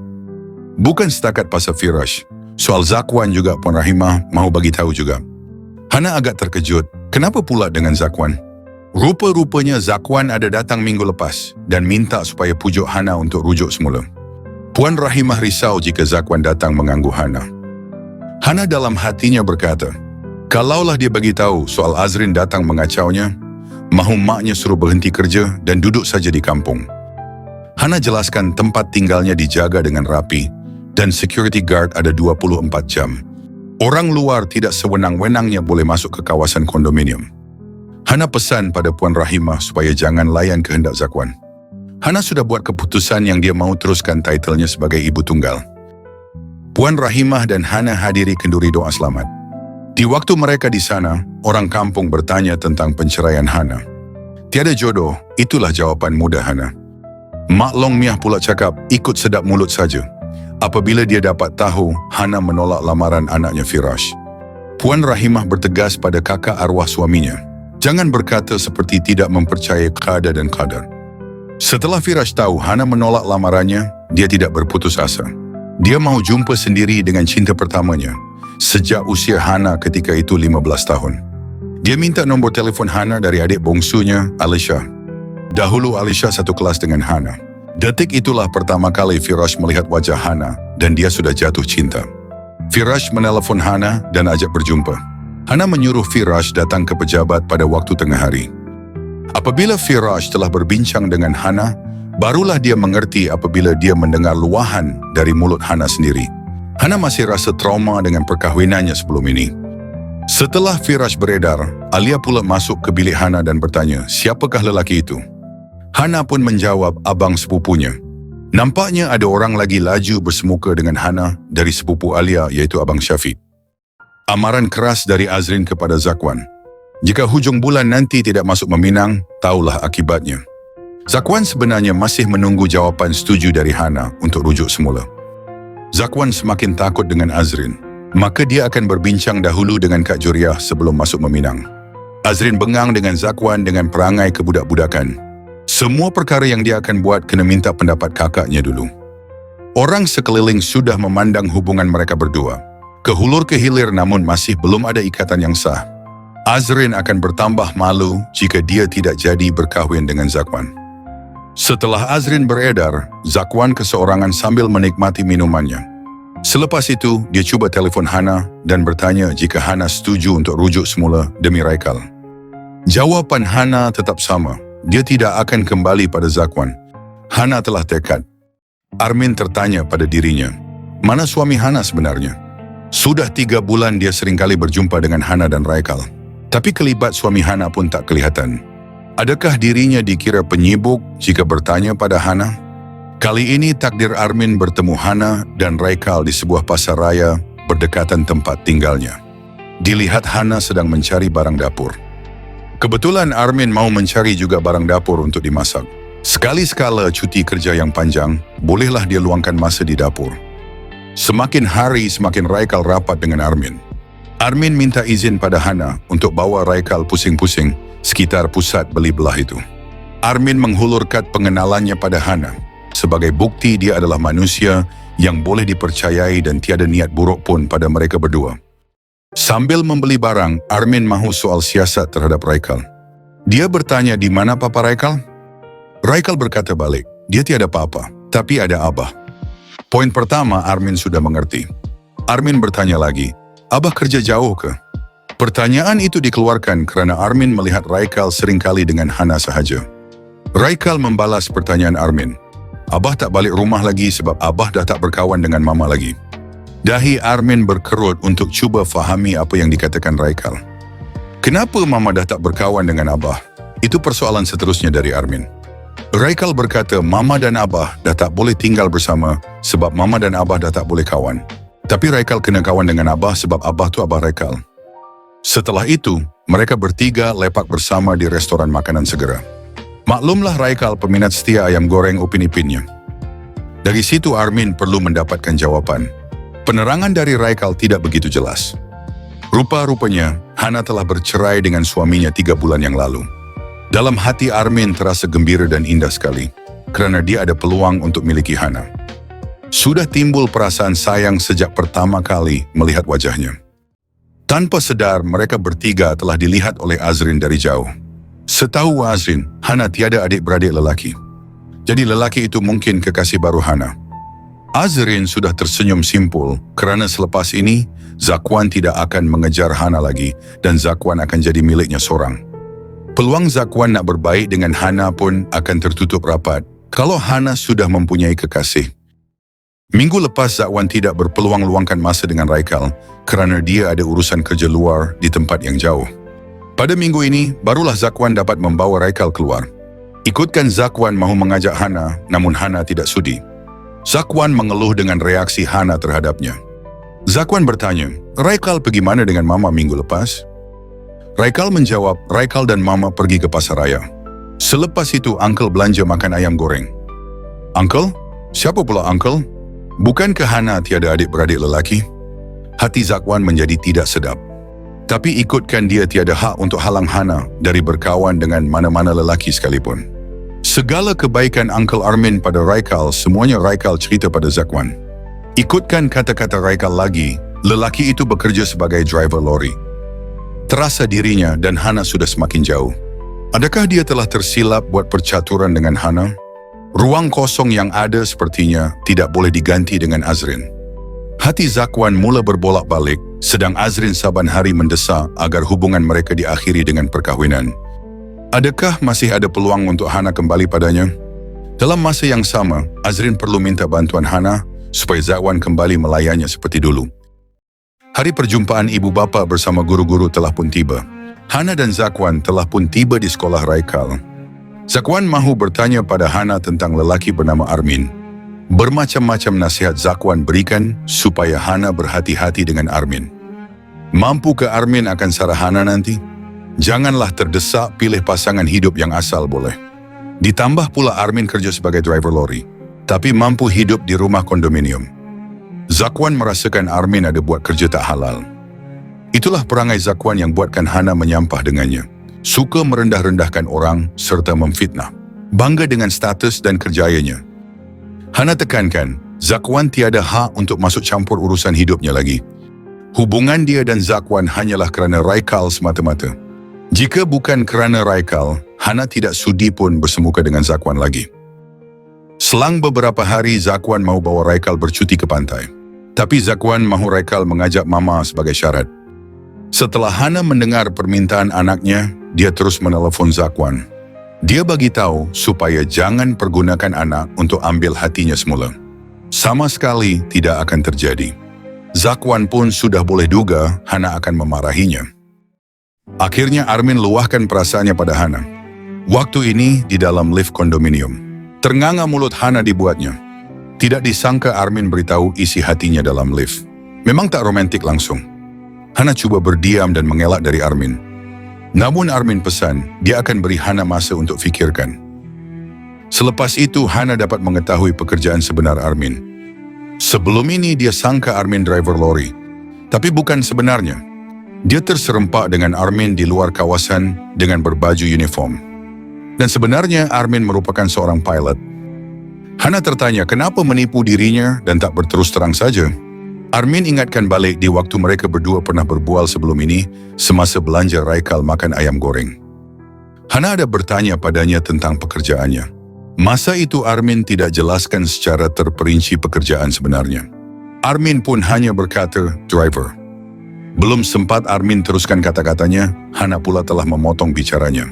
Bukan setakat pasal Firash, soal Zakwan juga Puan Rahimah mahu bagi tahu juga. Hana agak terkejut, kenapa pula dengan Zakwan? Rupa-rupanya Zakwan ada datang minggu lepas dan minta supaya pujuk Hana untuk rujuk semula. Puan Rahimah risau jika Zakwan datang mengganggu Hana. Hana dalam hatinya berkata, kalaulah dia bagi tahu soal Azrin datang mengacaunya, mahu maknya suruh berhenti kerja dan duduk saja di kampung. Hana jelaskan tempat tinggalnya dijaga dengan rapi dan security guard ada 24 jam. Orang luar tidak sewenang-wenangnya boleh masuk ke kawasan kondominium. Hana pesan pada Puan Rahimah supaya jangan layan kehendak Zakwan. Hana sudah buat keputusan yang dia mahu teruskan titlenya sebagai ibu tunggal. Puan Rahimah dan Hana hadiri kenduri doa selamat. Di waktu mereka di sana, orang kampung bertanya tentang penceraian Hana. Tiada jodoh, itulah jawapan mudah Hana. Mak Long Mia pula cakap ikut sedap mulut saja apabila dia dapat tahu Hana menolak lamaran anaknya Firash. Puan Rahimah bertegas pada kakak arwah suaminya, jangan berkata seperti tidak mempercayai qada dan qadar. Setelah Firash tahu Hana menolak lamarannya, dia tidak berputus asa. Dia mahu jumpa sendiri dengan cinta pertamanya sejak usia Hana ketika itu 15 tahun. Dia minta nombor telefon Hana dari adik bongsunya, Alisha. Dahulu Alisha satu kelas dengan Hana. Detik itulah pertama kali Firash melihat wajah Hana dan dia sudah jatuh cinta. Firash menelpon Hana dan ajak berjumpa. Hana menyuruh Firash datang ke pejabat pada waktu tengah hari. Apabila Firash telah berbincang dengan Hana, barulah dia mengerti apabila dia mendengar luahan dari mulut Hana sendiri. Hana masih rasa trauma dengan perkahwinannya sebelum ini. Setelah Firash beredar, Alia pula masuk ke bilik Hana dan bertanya, siapakah lelaki itu? Hana pun menjawab abang sepupunya. Nampaknya ada orang lagi laju bersemuka dengan Hana dari sepupu Alia iaitu Abang Syafiq. Amaran keras dari Azrin kepada Zakwan. Jika hujung bulan nanti tidak masuk meminang, taulah akibatnya. Zakwan sebenarnya masih menunggu jawapan setuju dari Hana untuk rujuk semula. Zakwan semakin takut dengan Azrin, maka dia akan berbincang dahulu dengan Kak Juriah sebelum masuk meminang. Azrin bengang dengan Zakwan dengan perangai kebudak-budakan. Semua perkara yang dia akan buat kena minta pendapat kakaknya dulu. Orang sekeliling sudah memandang hubungan mereka berdua. Kehulur ke hilir namun masih belum ada ikatan yang sah. Azrin akan bertambah malu jika dia tidak jadi berkahwin dengan Zakwan. Setelah Azrin beredar, Zakwan keseorangan sambil menikmati minumannya. Selepas itu, dia cuba telefon Hana dan bertanya jika Hana setuju untuk rujuk semula demi Raikal. Jawapan Hana tetap sama. Dia tidak akan kembali pada Zakwan. Hana telah tekad. Armin tertanya pada dirinya, mana suami Hana sebenarnya? Sudah 3 bulan dia seringkali berjumpa dengan Hana dan Raikal. Tapi kelibat suami Hana pun tak kelihatan. Adakah dirinya dikira penyibuk jika bertanya pada Hana? Kali ini takdir Armin bertemu Hana dan Raikal di sebuah pasar raya berdekatan tempat tinggalnya. Dilihat Hana sedang mencari barang dapur. Kebetulan Armin mau mencari juga barang dapur untuk dimasak. Sekali-sekala cuti kerja yang panjang, bolehlah dia luangkan masa di dapur. Semakin hari semakin Raikal rapat dengan Armin. Armin minta izin pada Hana untuk bawa Raikal pusing-pusing sekitar pusat beli belah itu. Armin menghulurkan pengenalannya pada Hana sebagai bukti dia adalah manusia yang boleh dipercayai dan tiada niat buruk pun pada mereka berdua. Sambil membeli barang, Armin mahu soal siasat terhadap Raikal. Dia bertanya di mana Papa Raikal? Raikal berkata balik, dia tiada apa-apa, tapi ada Abah. Poin pertama Armin sudah mengerti. Armin bertanya lagi, Abah kerja jauh ke? Pertanyaan itu dikeluarkan kerana Armin melihat Raikal seringkali dengan Hana sahaja. Raikal membalas pertanyaan Armin. Abah tak balik rumah lagi sebab Abah dah tak berkawan dengan Mama lagi. Dahi Armin berkerut untuk cuba fahami apa yang dikatakan Raikal. Kenapa Mama dah tak berkawan dengan Abah? Itu persoalan seterusnya dari Armin. Raikal berkata Mama dan Abah dah tak boleh tinggal bersama sebab Mama dan Abah dah tak boleh kawan. Tapi Raikal kena kawan dengan Abah sebab Abah tu Abah Raikal. Setelah itu, mereka bertiga lepak bersama di restoran makanan segera. Maklumlah Raikal peminat setia ayam goreng Upin Ipinnya. Dari situ Armin perlu mendapatkan jawapan. Penerangan dari Raikal tidak begitu jelas. Rupa-rupanya, Hana telah bercerai dengan suaminya 3 bulan yang lalu. Dalam hati Armin terasa gembira dan indah sekali, kerana dia ada peluang untuk miliki Hana. Sudah timbul perasaan sayang sejak pertama kali melihat wajahnya. Tanpa sedar, mereka bertiga telah dilihat oleh Azrin dari jauh. Setahu Azrin, Hana tiada adik-beradik lelaki. Jadi lelaki itu mungkin kekasih baru Hana. Azrin sudah tersenyum simpul kerana selepas ini, Zakwan tidak akan mengejar Hana lagi dan Zakwan akan jadi miliknya seorang. Peluang Zakwan nak berbaik dengan Hana pun akan tertutup rapat kalau Hana sudah mempunyai kekasih. Minggu lepas Zakwan tidak berpeluang luangkan masa dengan Raikal kerana dia ada urusan kerja luar di tempat yang jauh. Pada minggu ini, barulah Zakwan dapat membawa Raikal keluar. Ikutkan Zakwan mahu mengajak Hana, namun Hana tidak sudi. Zakwan mengeluh dengan reaksi Hana terhadapnya. Zakwan bertanya, Raikal pergi mana dengan Mama minggu lepas? Raikal menjawab, Raikal dan Mama pergi ke pasar raya. Selepas itu, Uncle belanja makan ayam goreng. Uncle? Siapa pula Uncle? Bukankah Hana tiada adik-beradik lelaki? Hati Zakwan menjadi tidak sedap. Tapi ikutkan dia tiada hak untuk halang Hana dari berkawan dengan mana-mana lelaki sekalipun. Segala kebaikan Uncle Armin pada Raikal, semuanya Raikal cerita pada Zakwan. Ikutkan kata-kata Raikal lagi, lelaki itu bekerja sebagai driver lori. Terasa dirinya dan Hana sudah semakin jauh. Adakah dia telah tersilap buat percaturan dengan Hana? Ruang kosong yang ada sepertinya tidak boleh diganti dengan Azrin. Hati Zakwan mula berbolak-balik, sedang Azrin saban hari mendesak agar hubungan mereka diakhiri dengan perkahwinan. Adakah masih ada peluang untuk Hana kembali padanya? Dalam masa yang sama, Azrin perlu minta bantuan Hana supaya Zakwan kembali melayannya seperti dulu. Hari perjumpaan ibu bapa bersama guru-guru telah pun tiba. Hana dan Zakwan telah pun tiba di sekolah Raikal. Zakwan mahu bertanya pada Hana tentang lelaki bernama Armin. Bermacam-macam nasihat Zakwan berikan supaya Hana berhati-hati dengan Armin. Mampu ke Armin akan sarah Hana nanti? Janganlah terdesak pilih pasangan hidup yang asal boleh. Ditambah pula Armin kerja sebagai driver lori, tapi mampu hidup di rumah kondominium. Zakwan merasakan Armin ada buat kerja tak halal. Itulah perangai Zakwan yang buatkan Hana menyampah dengannya. Suka merendah-rendahkan orang serta memfitnah. Bangga dengan status dan kerjayanya. Hana tekankan, Zakwan tiada hak untuk masuk campur urusan hidupnya lagi. Hubungan dia dan Zakwan hanyalah kerana Raikal semata-mata. Jika bukan kerana Raikal, Hana tidak sudi pun bersemuka dengan Zakwan lagi. Selang beberapa hari, Zakwan mahu bawa Raikal bercuti ke pantai. Tapi Zakwan mahu Raikal mengajak Mama sebagai syarat. Setelah Hana mendengar permintaan anaknya, dia terus menelepon Zakwan. Dia bagi tahu supaya jangan pergunakan anak untuk ambil hatinya semula. Sama sekali tidak akan terjadi. Zakwan pun sudah boleh duga Hana akan memarahinya. Akhirnya Armin luahkan perasaannya pada Hana. Waktu ini di dalam lift kondominium. Ternganga mulut Hana dibuatnya. Tidak disangka Armin beritahu isi hatinya dalam lift. Memang tak romantik langsung. Hana coba berdiam dan mengelak dari Armin. Namun Armin pesan, dia akan beri Hana masa untuk fikirkan. Selepas itu Hana dapat mengetahui pekerjaan sebenar Armin. Sebelum ini dia sangka Armin driver lori. Tapi bukan sebenarnya. Dia terserempak dengan Armin di luar kawasan dengan berbaju uniform. Dan sebenarnya Armin merupakan seorang pilot. Hana tertanya kenapa menipu dirinya dan tak berterus terang saja. Armin ingatkan balik di waktu mereka berdua pernah berbual sebelum ini semasa belanja Raikal makan ayam goreng. Hana ada bertanya padanya tentang pekerjaannya. Masa itu Armin tidak jelaskan secara terperinci pekerjaan sebenarnya. Armin pun hanya berkata, driver. Belum sempat Armin teruskan kata-katanya, Hana pula telah memotong bicaranya.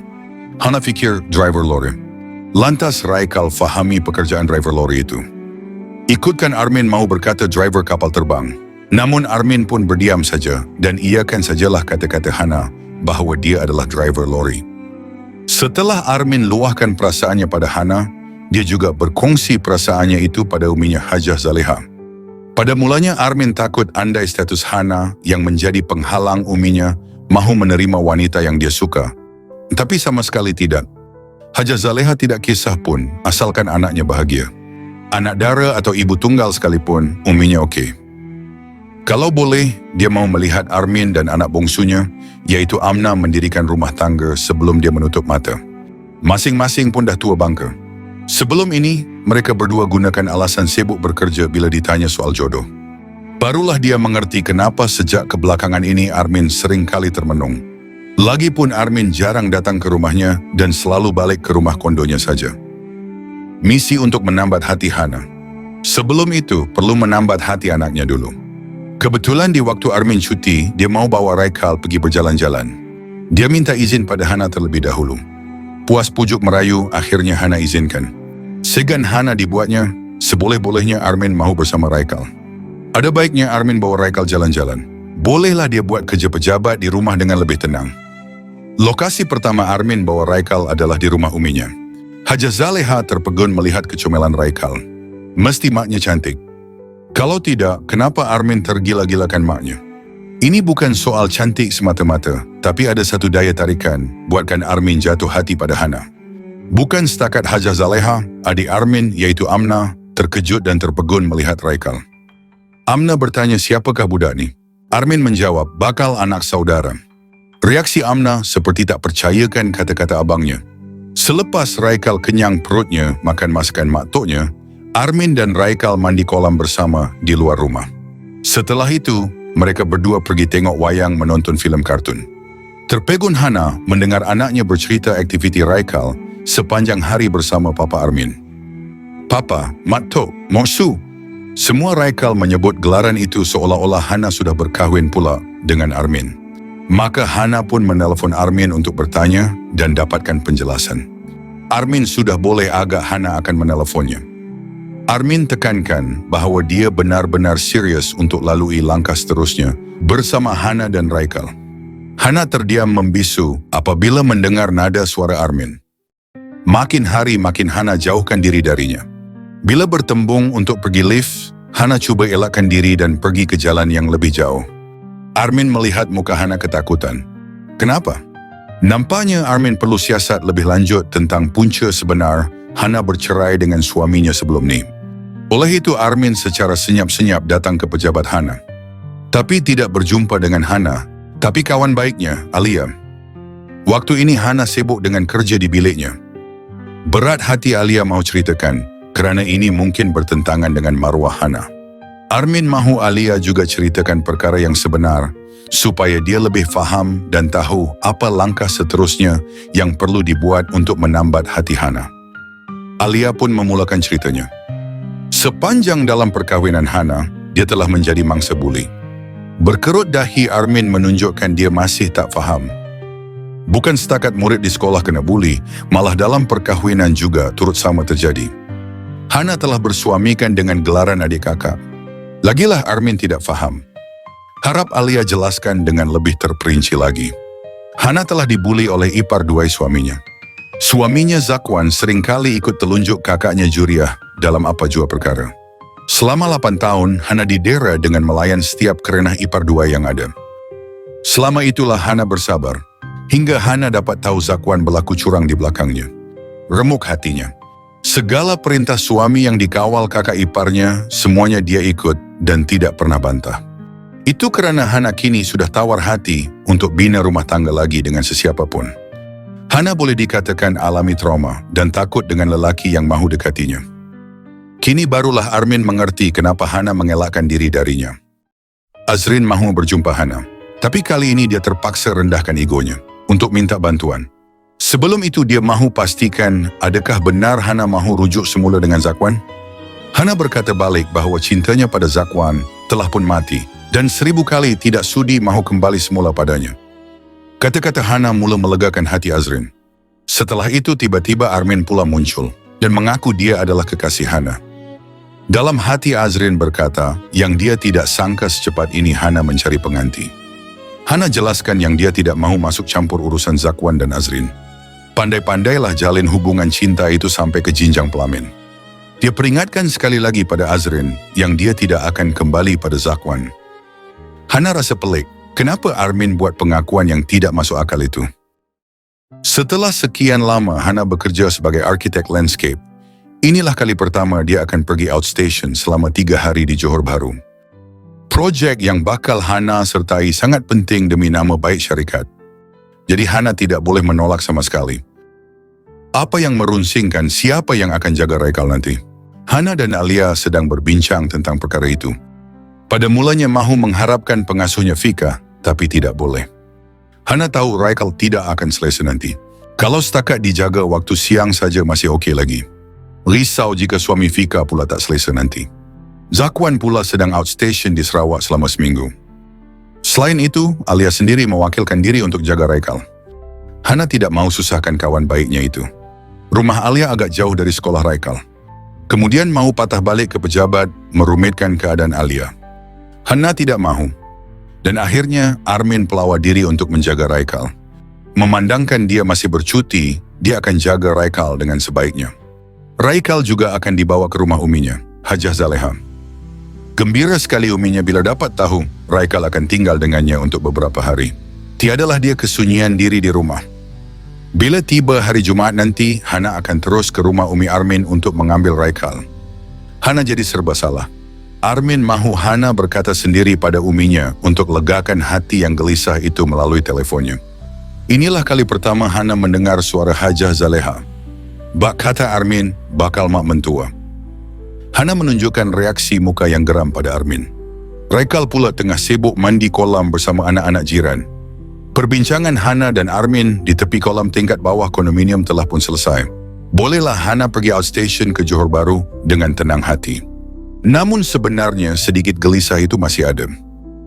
Hana fikir driver lori. Lantas Raikal fahami pekerjaan driver lori itu. Ikutkan Armin mau berkata driver kapal terbang. Namun Armin pun berdiam saja dan iakan sajalah kata-kata Hana bahawa dia adalah driver lori. Setelah Armin luahkan perasaannya pada Hana, dia juga berkongsi perasaannya itu pada uminya Hajah Zaleha. Pada mulanya Armin takut andai status Hana yang menjadi penghalang uminya mahu menerima wanita yang dia suka. Tapi sama sekali tidak. Hajah Zaleha tidak kisah pun asalkan anaknya bahagia. Anak dara atau ibu tunggal sekalipun, uminya okey. Kalau boleh, dia mau melihat Armin dan anak bongsunya, yaitu Amna mendirikan rumah tangga sebelum dia menutup mata. Masing-masing pun dah tua bangka. Sebelum ini, mereka berdua gunakan alasan sibuk bekerja bila ditanya soal jodoh. Barulah dia mengerti kenapa sejak kebelakangan ini Armin sering kali termenung. Lagipun Armin jarang datang ke rumahnya dan selalu balik ke rumah kondonya saja. Misi untuk menambat hati Hana. Sebelum itu, perlu menambat hati anaknya dulu. Kebetulan di waktu Armin cuti, dia mau bawa Raikal pergi berjalan-jalan. Dia minta izin pada Hana terlebih dahulu. Puas pujuk merayu, akhirnya Hana izinkan. Segan Hana dibuatnya, seboleh-bolehnya Armin mau bersama Raikal. Ada baiknya Armin bawa Raikal jalan-jalan. Bolehlah dia buat kerja pejabat di rumah dengan lebih tenang. Lokasi pertama Armin bawa Raikal adalah di rumah uminya. Hajah Zaleha terpegun melihat kecomelan Raikal. Mesti maknya cantik. Kalau tidak, kenapa Armin tergila-gilakan maknya? Ini bukan soal cantik semata-mata, tapi ada satu daya tarikan buatkan Armin jatuh hati pada Hana. Bukan setakat Hajah Zaleha, adik Armin iaitu Amna terkejut dan terpegun melihat Raikal. Amna bertanya siapakah budak ni? Armin menjawab, bakal anak saudara. Reaksi Amna seperti tak percayakan kata-kata abangnya. Selepas Raikal kenyang perutnya makan masakan maktuknya, Armin dan Raikal mandi kolam bersama di luar rumah. Setelah itu, mereka berdua pergi tengok wayang menonton filem kartun. Terpegun Hana mendengar anaknya bercerita aktiviti Raikal sepanjang hari bersama Papa Armin. Papa, Maktuk, Moksu. Semua Raikal menyebut gelaran itu seolah-olah Hana sudah berkahwin pula dengan Armin. Maka Hana pun menelpon Armin untuk bertanya dan dapatkan penjelasan. Armin sudah boleh agak Hana akan menelponnya. Armin tekankan bahawa dia benar-benar serius untuk lalui langkah seterusnya bersama Hana dan Raikal. Hana terdiam membisu apabila mendengar nada suara Armin. Makin hari makin Hana jauhkan diri darinya. Bila bertembung untuk pergi lift, Hana cuba elakkan diri dan pergi ke jalan yang lebih jauh. Armin melihat muka Hana ketakutan. Kenapa? Nampaknya Armin perlu siasat lebih lanjut tentang punca sebenar Hana bercerai dengan suaminya sebelum ni. Oleh itu Armin secara senyap-senyap datang ke pejabat Hana. Tapi tidak berjumpa dengan Hana, tapi kawan baiknya, Alia. Waktu ini Hana sibuk dengan kerja di biliknya. Berat hati Alia mau ceritakan, kerana ini mungkin bertentangan dengan maruah Hana. Armin mahu Alia juga ceritakan perkara yang sebenar, supaya dia lebih faham dan tahu apa langkah seterusnya yang perlu dibuat untuk menambat hati Hana. Alia pun memulakan ceritanya. Sepanjang dalam perkahwinan Hana, dia telah menjadi mangsa buli. Berkerut dahi Armin menunjukkan dia masih tak faham. Bukan setakat murid di sekolah kena buli, malah dalam perkahwinan juga turut sama terjadi. Hana telah bersuamikan dengan gelaran adik kakak. Lagilah Armin tidak faham. Harap Alia jelaskan dengan lebih terperinci lagi. Hana telah dibuli oleh ipar duai suaminya. Suaminya Zakwan seringkali ikut telunjuk kakaknya Juriah dalam apa jua perkara. Selama 8 tahun, Hana didera dengan melayan setiap kerenah ipar dua yang ada. Selama itulah Hana bersabar, hingga Hana dapat tahu Zakwan berlaku curang di belakangnya. Remuk hatinya. Segala perintah suami yang dikawal kakak iparnya, semuanya dia ikut dan tidak pernah bantah. Itu kerana Hana kini sudah tawar hati untuk bina rumah tangga lagi dengan sesiapapun. Hana boleh dikatakan alami trauma dan takut dengan lelaki yang mahu dekatinya. Kini barulah Armin mengerti kenapa Hana mengelakkan diri darinya. Azrin mahu berjumpa Hana, tapi kali ini dia terpaksa rendahkan egonya untuk minta bantuan. Sebelum itu dia mahu pastikan adakah benar Hana mahu rujuk semula dengan Zakwan. Hana berkata balik bahawa cintanya pada Zakwan telah pun mati dan 1000 kali tidak sudi mahu kembali semula padanya. Kata-kata Hana mula melegakan hati Azrin. Setelah itu tiba-tiba Armin pula muncul dan mengaku dia adalah kekasih Hana. Dalam hati Azrin berkata yang dia tidak sangka secepat ini Hana mencari pengganti. Hana jelaskan yang dia tidak mahu masuk campur urusan Zakwan dan Azrin. Pandai-pandailah jalin hubungan cinta itu sampai ke jenjang pelamin. Dia peringatkan sekali lagi pada Azrin yang dia tidak akan kembali pada Zakwan. Hana rasa pelik, kenapa Armin buat pengakuan yang tidak masuk akal itu? Setelah sekian lama Hana bekerja sebagai arsitek landscape, inilah kali pertama dia akan pergi outstation selama 3 hari di Johor Bahru. Projek yang bakal Hana sertai sangat penting demi nama baik syarikat. Jadi Hana tidak boleh menolak sama sekali. Apa yang merunsingkan siapa yang akan jaga Raikal nanti? Hana dan Alia sedang berbincang tentang perkara itu. Pada mulanya mahu mengharapkan pengasuhnya Fika, tapi tidak boleh. Hana tahu Raikal tidak akan selesa nanti. Kalau setakat dijaga waktu siang saja masih okey lagi. Risau jika suami Fika pula tak selesa nanti. Zakwan pula sedang outstation di Sarawak selama seminggu. Selain itu, Alia sendiri mewakilkan diri untuk jaga Raikal. Hana tidak mahu susahkan kawan baiknya itu. Rumah Alia agak jauh dari sekolah Raikal. Kemudian mahu patah balik ke pejabat, merumitkan keadaan Alia. Hana tidak mahu. Dan akhirnya Armin pelawar diri untuk menjaga Raikal. Memandangkan dia masih bercuti, dia akan jaga Raikal dengan sebaiknya. Raikal juga akan dibawa ke rumah uminya, Hajah Zaleha. Gembira sekali uminya bila dapat tahu Raikal akan tinggal dengannya untuk beberapa hari. Tiadalah dia kesunyian diri di rumah. Bila tiba hari Jumaat nanti, Hana akan terus ke rumah Umi Armin untuk mengambil Raikal. Hana jadi serba salah. Armin mahu Hana berkata sendiri pada uminya untuk legakan hati yang gelisah itu melalui teleponnya. Inilah kali pertama Hana mendengar suara Hajah Zaleha. Bak kata Armin, bakal mak mentua. Hana menunjukkan reaksi muka yang geram pada Armin. Raikal pula tengah sibuk mandi kolam bersama anak-anak jiran. Perbincangan Hana dan Armin di tepi kolam tingkat bawah kondominium telah pun selesai. Bolehlah Hana pergi outstation ke Johor Bahru dengan tenang hati. Namun sebenarnya sedikit gelisah itu masih ada.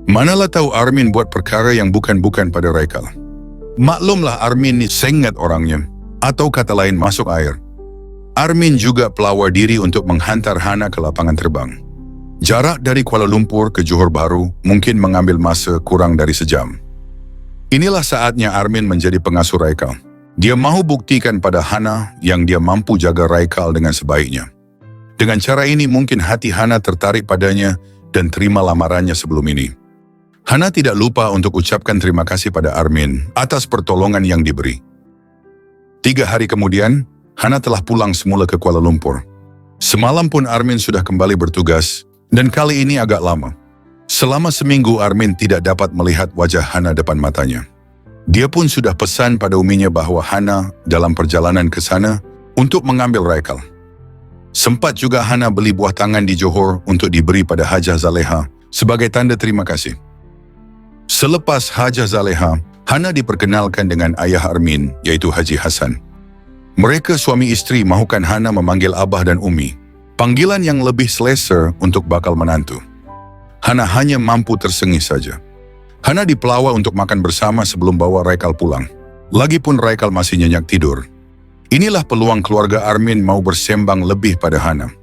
Manalah tahu Armin buat perkara yang bukan-bukan pada Raikal. Maklumlah Armin ni sengat orangnya, atau kata lain masuk air. Armin juga pelawar diri untuk menghantar Hana ke lapangan terbang. Jarak dari Kuala Lumpur ke Johor Bahru mungkin mengambil masa kurang dari sejam. Inilah saatnya Armin menjadi pengasuh Raikal. Dia mahu buktikan pada Hana yang dia mampu jaga Raikal dengan sebaiknya. Dengan cara ini mungkin hati Hana tertarik padanya dan terima lamarannya sebelum ini. Hana tidak lupa untuk ucapkan terima kasih pada Armin atas pertolongan yang diberi. 3 hari kemudian, Hana telah pulang semula ke Kuala Lumpur. Semalam pun Armin sudah kembali bertugas dan kali ini agak lama. Selama seminggu Armin tidak dapat melihat wajah Hana depan matanya. Dia pun sudah pesan pada uminya bahawa Hana dalam perjalanan ke sana untuk mengambil Raikal. Sempat juga Hana beli buah tangan di Johor untuk diberi pada Hajah Zaleha sebagai tanda terima kasih. Selepas Hajah Zaleha, Hana diperkenalkan dengan ayah Armin, iaitu Haji Hassan. Mereka suami isteri mahukan Hana memanggil Abah dan Umi, panggilan yang lebih selesa untuk bakal menantu. Hana hanya mampu tersengih saja. Hana dipelawa untuk makan bersama sebelum bawa Raikal pulang. Lagipun Raikal masih nyenyak tidur. Inilah peluang keluarga Armin mau bersembang lebih pada Hana.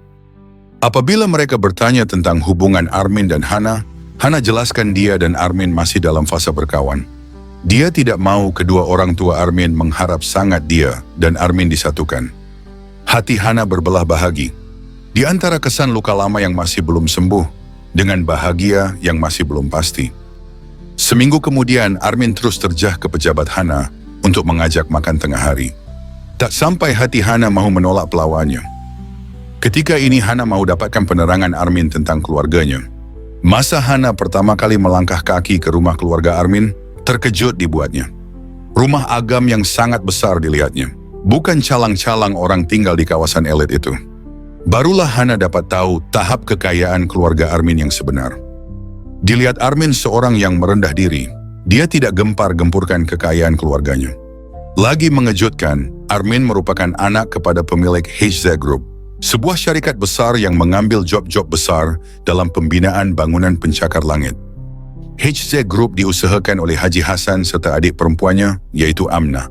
Apabila mereka bertanya tentang hubungan Armin dan Hana, Hana jelaskan dia dan Armin masih dalam fase berkawan. Dia tidak mau kedua orang tua Armin mengharap sangat dia dan Armin disatukan. Hati Hana berbelah bahagi. Di antara kesan luka lama yang masih belum sembuh, dengan bahagia yang masih belum pasti. Seminggu kemudian, Armin terus terjah ke pejabat Hana untuk mengajak makan tengah hari. Tak sampai hati Hana mahu menolak pelawannya. Ketika ini Hana mau dapatkan penerangan Armin tentang keluarganya. Masa Hana pertama kali melangkah kaki ke rumah keluarga Armin, terkejut dibuatnya. Rumah agam yang sangat besar dilihatnya. Bukan calang-calang orang tinggal di kawasan elit itu. Barulah Hana dapat tahu tahap kekayaan keluarga Armin yang sebenar. Dilihat Armin seorang yang merendah diri, dia tidak gempar-gempurkan kekayaan keluarganya. Lagi mengejutkan, Armin merupakan anak kepada pemilik HZ Group, sebuah syarikat besar yang mengambil job-job besar dalam pembinaan bangunan pencakar langit. HZ Group diusahakan oleh Haji Hasan serta adik perempuannya, yaitu Amna.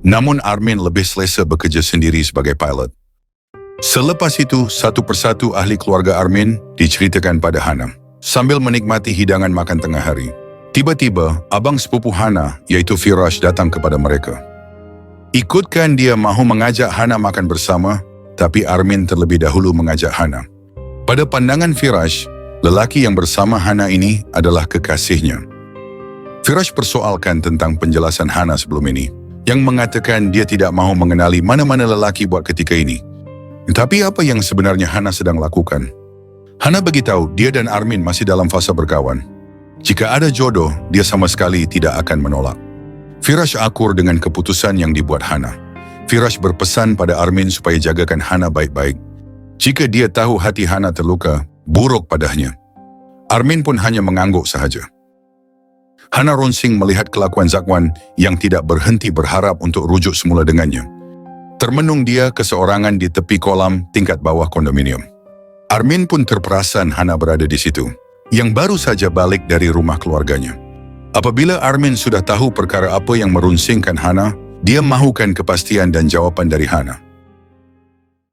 Namun Armin lebih selesa bekerja sendiri sebagai pilot. Selepas itu, satu persatu ahli keluarga Armin diceritakan pada Hana, sambil menikmati hidangan makan tengah hari. Tiba-tiba, abang sepupu Hana, yaitu Firash, datang kepada mereka. Ikutkan dia mahu mengajak Hana makan bersama, tapi Armin terlebih dahulu mengajak Hana. Pada pandangan Firash, lelaki yang bersama Hana ini adalah kekasihnya. Firash persoalkan tentang penjelasan Hana sebelum ini, yang mengatakan dia tidak mahu mengenali mana-mana lelaki buat ketika ini. Tapi apa yang sebenarnya Hana sedang lakukan? Hana beritahu dia dan Armin masih dalam fasa berkawan. Jika ada jodoh, dia sama sekali tidak akan menolak. Firash akur dengan keputusan yang dibuat Hana. Firash berpesan pada Armin supaya jagakan Hana baik-baik. Jika dia tahu hati Hana terluka, buruk padanya. Armin pun hanya mengangguk sahaja. Hana ronsing melihat kelakuan Zakwan yang tidak berhenti berharap untuk rujuk semula dengannya. Termenung dia keseorangan di tepi kolam tingkat bawah kondominium. Armin pun terperasan Hana berada di situ, yang baru saja balik dari rumah keluarganya. Apabila Armin sudah tahu perkara apa yang merunsingkan Hana, dia mahukan kepastian dan jawaban dari Hana.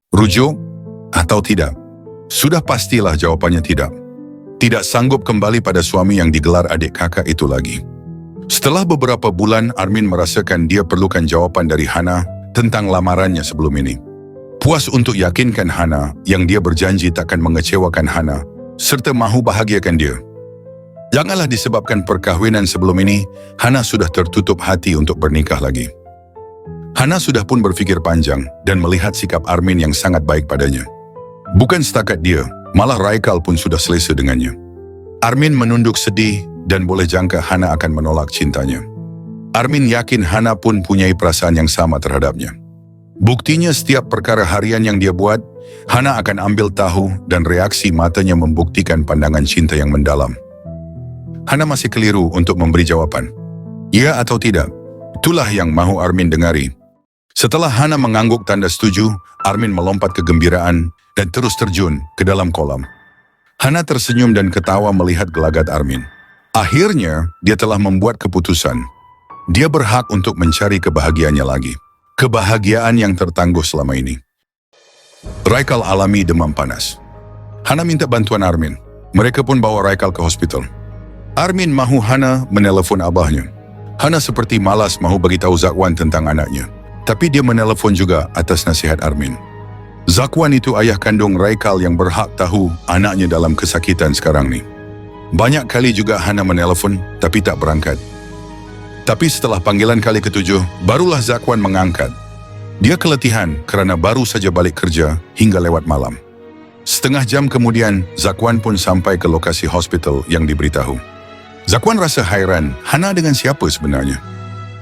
Rujuk atau tidak? Sudah pastilah jawabannya tidak. Tidak sanggup kembali pada suami yang digelar adik kakak itu lagi. Setelah beberapa bulan, Armin merasakan dia perlukan jawaban dari Hana tentang lamarannya sebelum ini. Puas untuk yakinkan Hana yang dia berjanji takkan mengecewakan Hana, serta mahu bahagiakan dia. Janganlah disebabkan perkahwinan sebelum ini, Hana sudah tertutup hati untuk bernikah lagi. Hana sudah pun berfikir panjang dan melihat sikap Armin yang sangat baik padanya. Bukan setakat dia, malah Raikal pun sudah selesa dengannya. Armin menunduk sedih dan boleh jangka Hana akan menolak cintanya. Armin yakin Hana pun punyai perasaan yang sama terhadapnya. Buktinya setiap perkara harian yang dia buat, Hana akan ambil tahu dan reaksi matanya membuktikan pandangan cinta yang mendalam. Hana masih keliru untuk memberi jawaban. Ya atau tidak, itulah yang mahu Armin dengari. Setelah Hana mengangguk tanda setuju, Armin melompat kegembiraan dan terus terjun ke dalam kolam. Hana tersenyum dan ketawa melihat gelagat Armin. Akhirnya, dia telah membuat keputusan. Dia berhak untuk mencari kebahagiaannya lagi. Kebahagiaan yang tertangguh selama ini. Raikal alami demam panas. Hana minta bantuan Armin. Mereka pun bawa Raikal ke hospital. Armin mahu Hana menelpon abahnya. Hana seperti malas mahu beritahu Zakwan tentang anaknya. Tapi dia menelpon juga atas nasihat Armin. Zakwan itu ayah kandung Raikal yang berhak tahu anaknya dalam kesakitan sekarang ni. Banyak kali juga Hana menelpon tapi tak berangkat. Tapi setelah panggilan kali ketujuh, barulah Zakwan mengangkat. Dia keletihan kerana baru saja balik kerja hingga lewat malam. Setengah jam kemudian, Zakwan pun sampai ke lokasi hospital yang diberitahu. Zakwan rasa hairan, Hana dengan siapa sebenarnya?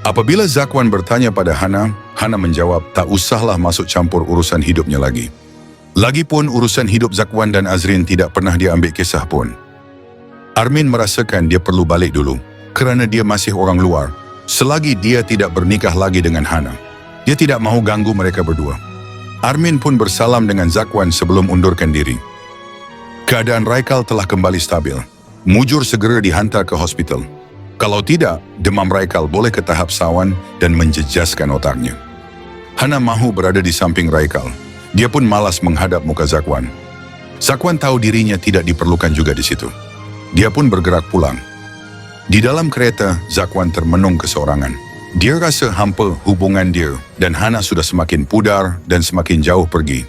Apabila Zakwan bertanya pada Hana, Hana menjawab tak usahlah masuk campur urusan hidupnya lagi. Lagipun urusan hidup Zakwan dan Azrin tidak pernah dia ambil kisah pun. Armin merasakan dia perlu balik dulu, kerana dia masih orang luar. Selagi dia tidak bernikah lagi dengan Hana, dia tidak mahu ganggu mereka berdua. Armin pun bersalam dengan Zakwan sebelum undurkan diri. Keadaan Raikal telah kembali stabil. Mujur segera dihantar ke hospital. Kalau tidak, demam Raikal boleh ke tahap sawan dan menjejaskan otaknya. Hana mahu berada di samping Raikal. Dia pun malas menghadap muka Zakwan. Zakwan tahu dirinya tidak diperlukan juga di situ. Dia pun bergerak pulang. Di dalam kereta, Zakwan termenung keseorangan. Dia rasa hampa hubungan dia dan Hana sudah semakin pudar dan semakin jauh pergi.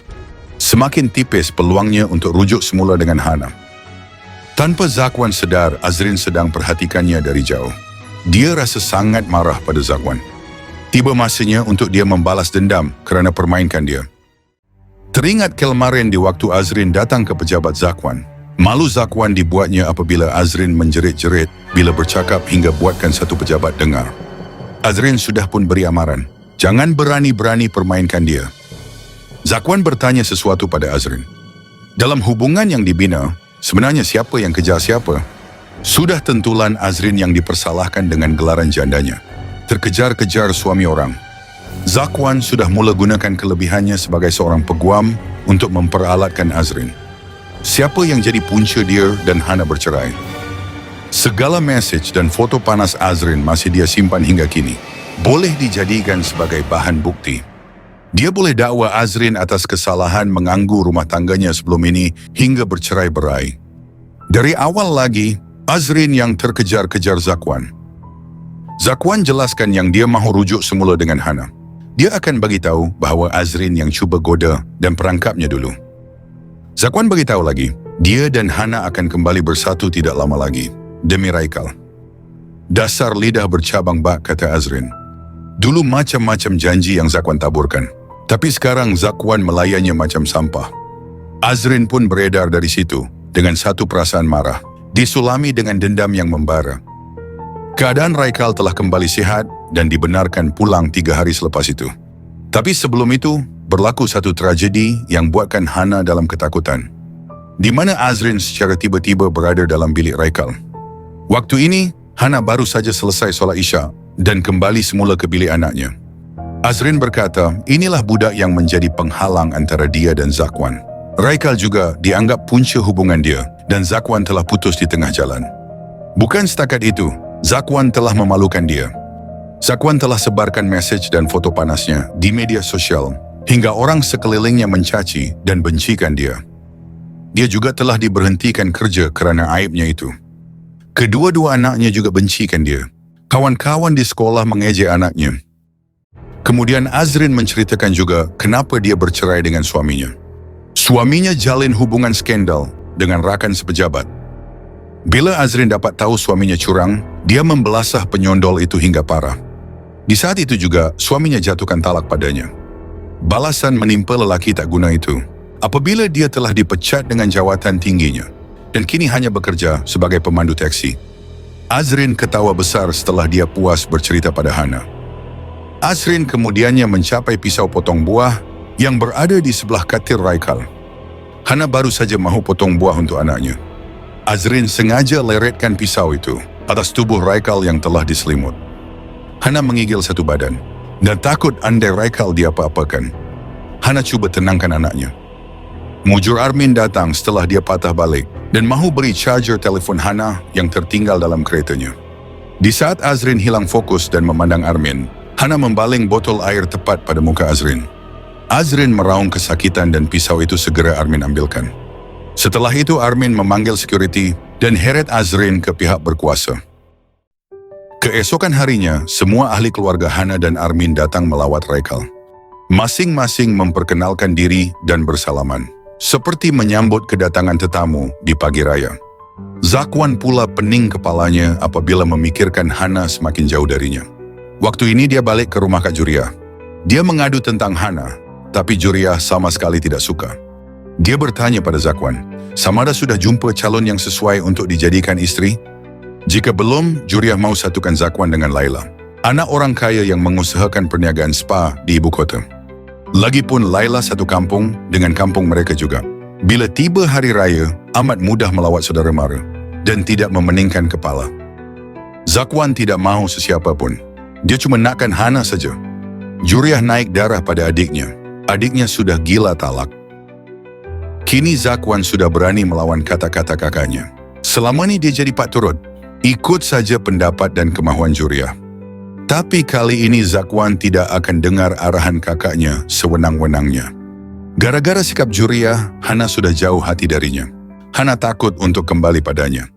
Semakin tipis peluangnya untuk rujuk semula dengan Hana. Tanpa Zakwan sedar, Azrin sedang perhatikannya dari jauh. Dia rasa sangat marah pada Zakwan. Tiba masanya untuk dia membalas dendam kerana permainkan dia. Teringat kemarin di waktu Azrin datang ke pejabat Zakwan. Malu Zakwan dibuatnya apabila Azrin menjerit-jerit bila bercakap hingga buatkan satu pejabat dengar. Azrin sudah pun beri amaran. Jangan berani-berani permainkan dia. Zakwan bertanya sesuatu pada Azrin. Dalam hubungan yang dibina, sebenarnya siapa yang kejar siapa? Sudah tentulan Azrin yang dipersalahkan dengan gelaran jandanya. Terkejar-kejar suami orang. Zakwan sudah mula gunakan kelebihannya sebagai seorang peguam untuk memperalatkan Azrin. Siapa yang jadi punca dia dan Hana bercerai? Segala mesej dan foto panas Azrin masih dia simpan hingga kini. Boleh dijadikan sebagai bahan bukti. Dia boleh dakwa Azrin atas kesalahan mengganggu rumah tangganya sebelum ini hingga bercerai-berai. Dari awal lagi, Azrin yang terkejar-kejar Zakwan. Zakwan jelaskan yang dia mahu rujuk semula dengan Hana. Dia akan bagi tahu bahawa Azrin yang cuba goda dan perangkapnya dulu. Zakwan bagi tahu lagi, dia dan Hana akan kembali bersatu tidak lama lagi, demi Raikal. Dasar lidah bercabang bak, kata Azrin. Dulu macam-macam janji yang Zakwan taburkan. Tapi sekarang Zakwan melayannya macam sampah. Azrin pun beredar dari situ dengan satu perasaan marah, disulami dengan dendam yang membara. Keadaan Raikal telah kembali sihat dan dibenarkan pulang 3 hari selepas itu. Tapi sebelum itu, berlaku satu tragedi yang buatkan Hana dalam ketakutan. Di mana Azrin secara tiba-tiba berada dalam bilik Raikal. Waktu ini, Hana baru saja selesai solat Isya dan kembali semula ke bilik anaknya. Azrin berkata, inilah budak yang menjadi penghalang antara dia dan Zakwan. Raikal juga dianggap punca hubungan dia dan Zakwan telah putus di tengah jalan. Bukan setakat itu, Zakwan telah memalukan dia. Zakwan telah sebarkan mesej dan foto panasnya di media sosial hingga orang sekelilingnya mencaci dan bencikan dia. Dia juga telah diberhentikan kerja kerana aibnya itu. Kedua-dua anaknya juga bencikan dia. Kawan-kawan di sekolah mengejek anaknya. Kemudian Azrin menceritakan juga kenapa dia bercerai dengan suaminya. Suaminya jalin hubungan skandal dengan rakan sepejabat. Bila Azrin dapat tahu suaminya curang, dia membelasah penyondol itu hingga parah. Di saat itu juga, suaminya jatuhkan talak padanya. Balasan menimpa lelaki tak guna itu, apabila dia telah dipecat dengan jawatan tingginya dan kini hanya bekerja sebagai pemandu teksi. Azrin ketawa besar setelah dia puas bercerita pada Hana. Azrin kemudiannya mencapai pisau potong buah yang berada di sebelah katil Raikal. Hana baru saja mahu potong buah untuk anaknya. Azrin sengaja leretkan pisau itu atas tubuh Raikal yang telah diselimut. Hana mengigil satu badan dan takut andai Raikal diapa-apakan. Hana cuba tenangkan anaknya. Mujur Armin datang setelah dia patah balik dan mahu beri charger telefon Hana yang tertinggal dalam keretanya. Di saat Azrin hilang fokus dan memandang Armin, Hana membaling botol air tepat pada muka Azrin. Azrin meraung kesakitan dan pisau itu segera Armin ambilkan. Setelah itu Armin memanggil security dan heret Azrin ke pihak berkuasa. Keesokan harinya, semua ahli keluarga Hana dan Armin datang melawat Raikal. Masing-masing memperkenalkan diri dan bersalaman, seperti menyambut kedatangan tetamu di pagi raya. Zakwan pula pening kepalanya apabila memikirkan Hana semakin jauh darinya. Waktu ini dia balik ke rumah Kak Juria. Dia mengadu tentang Hana, tapi Juria sama sekali tidak suka. Dia bertanya pada Zakwan, sama ada sudah jumpa calon yang sesuai untuk dijadikan istri? Jika belum, Juria mau satukan Zakwan dengan Laila, anak orang kaya yang mengusahakan perniagaan spa di ibu kota. Lagipun Laila satu kampung dengan kampung mereka juga. Bila tiba hari raya, amat mudah melawat saudara mara dan tidak memeningkan kepala. Zakwan tidak mahu sesiapa pun. Dia cuma nakkan Hana saja. Juria naik darah pada adiknya. Adiknya sudah gila talak. Kini Zakwan sudah berani melawan kata-kata kakaknya. Selama ni dia jadi pak turut, ikut saja pendapat dan kemahuan Juriah. Tapi kali ini Zakwan tidak akan dengar arahan kakaknya sewenang-wenangnya. Gara-gara sikap Juriah, Hana sudah jauh hati darinya. Hana takut untuk kembali padanya.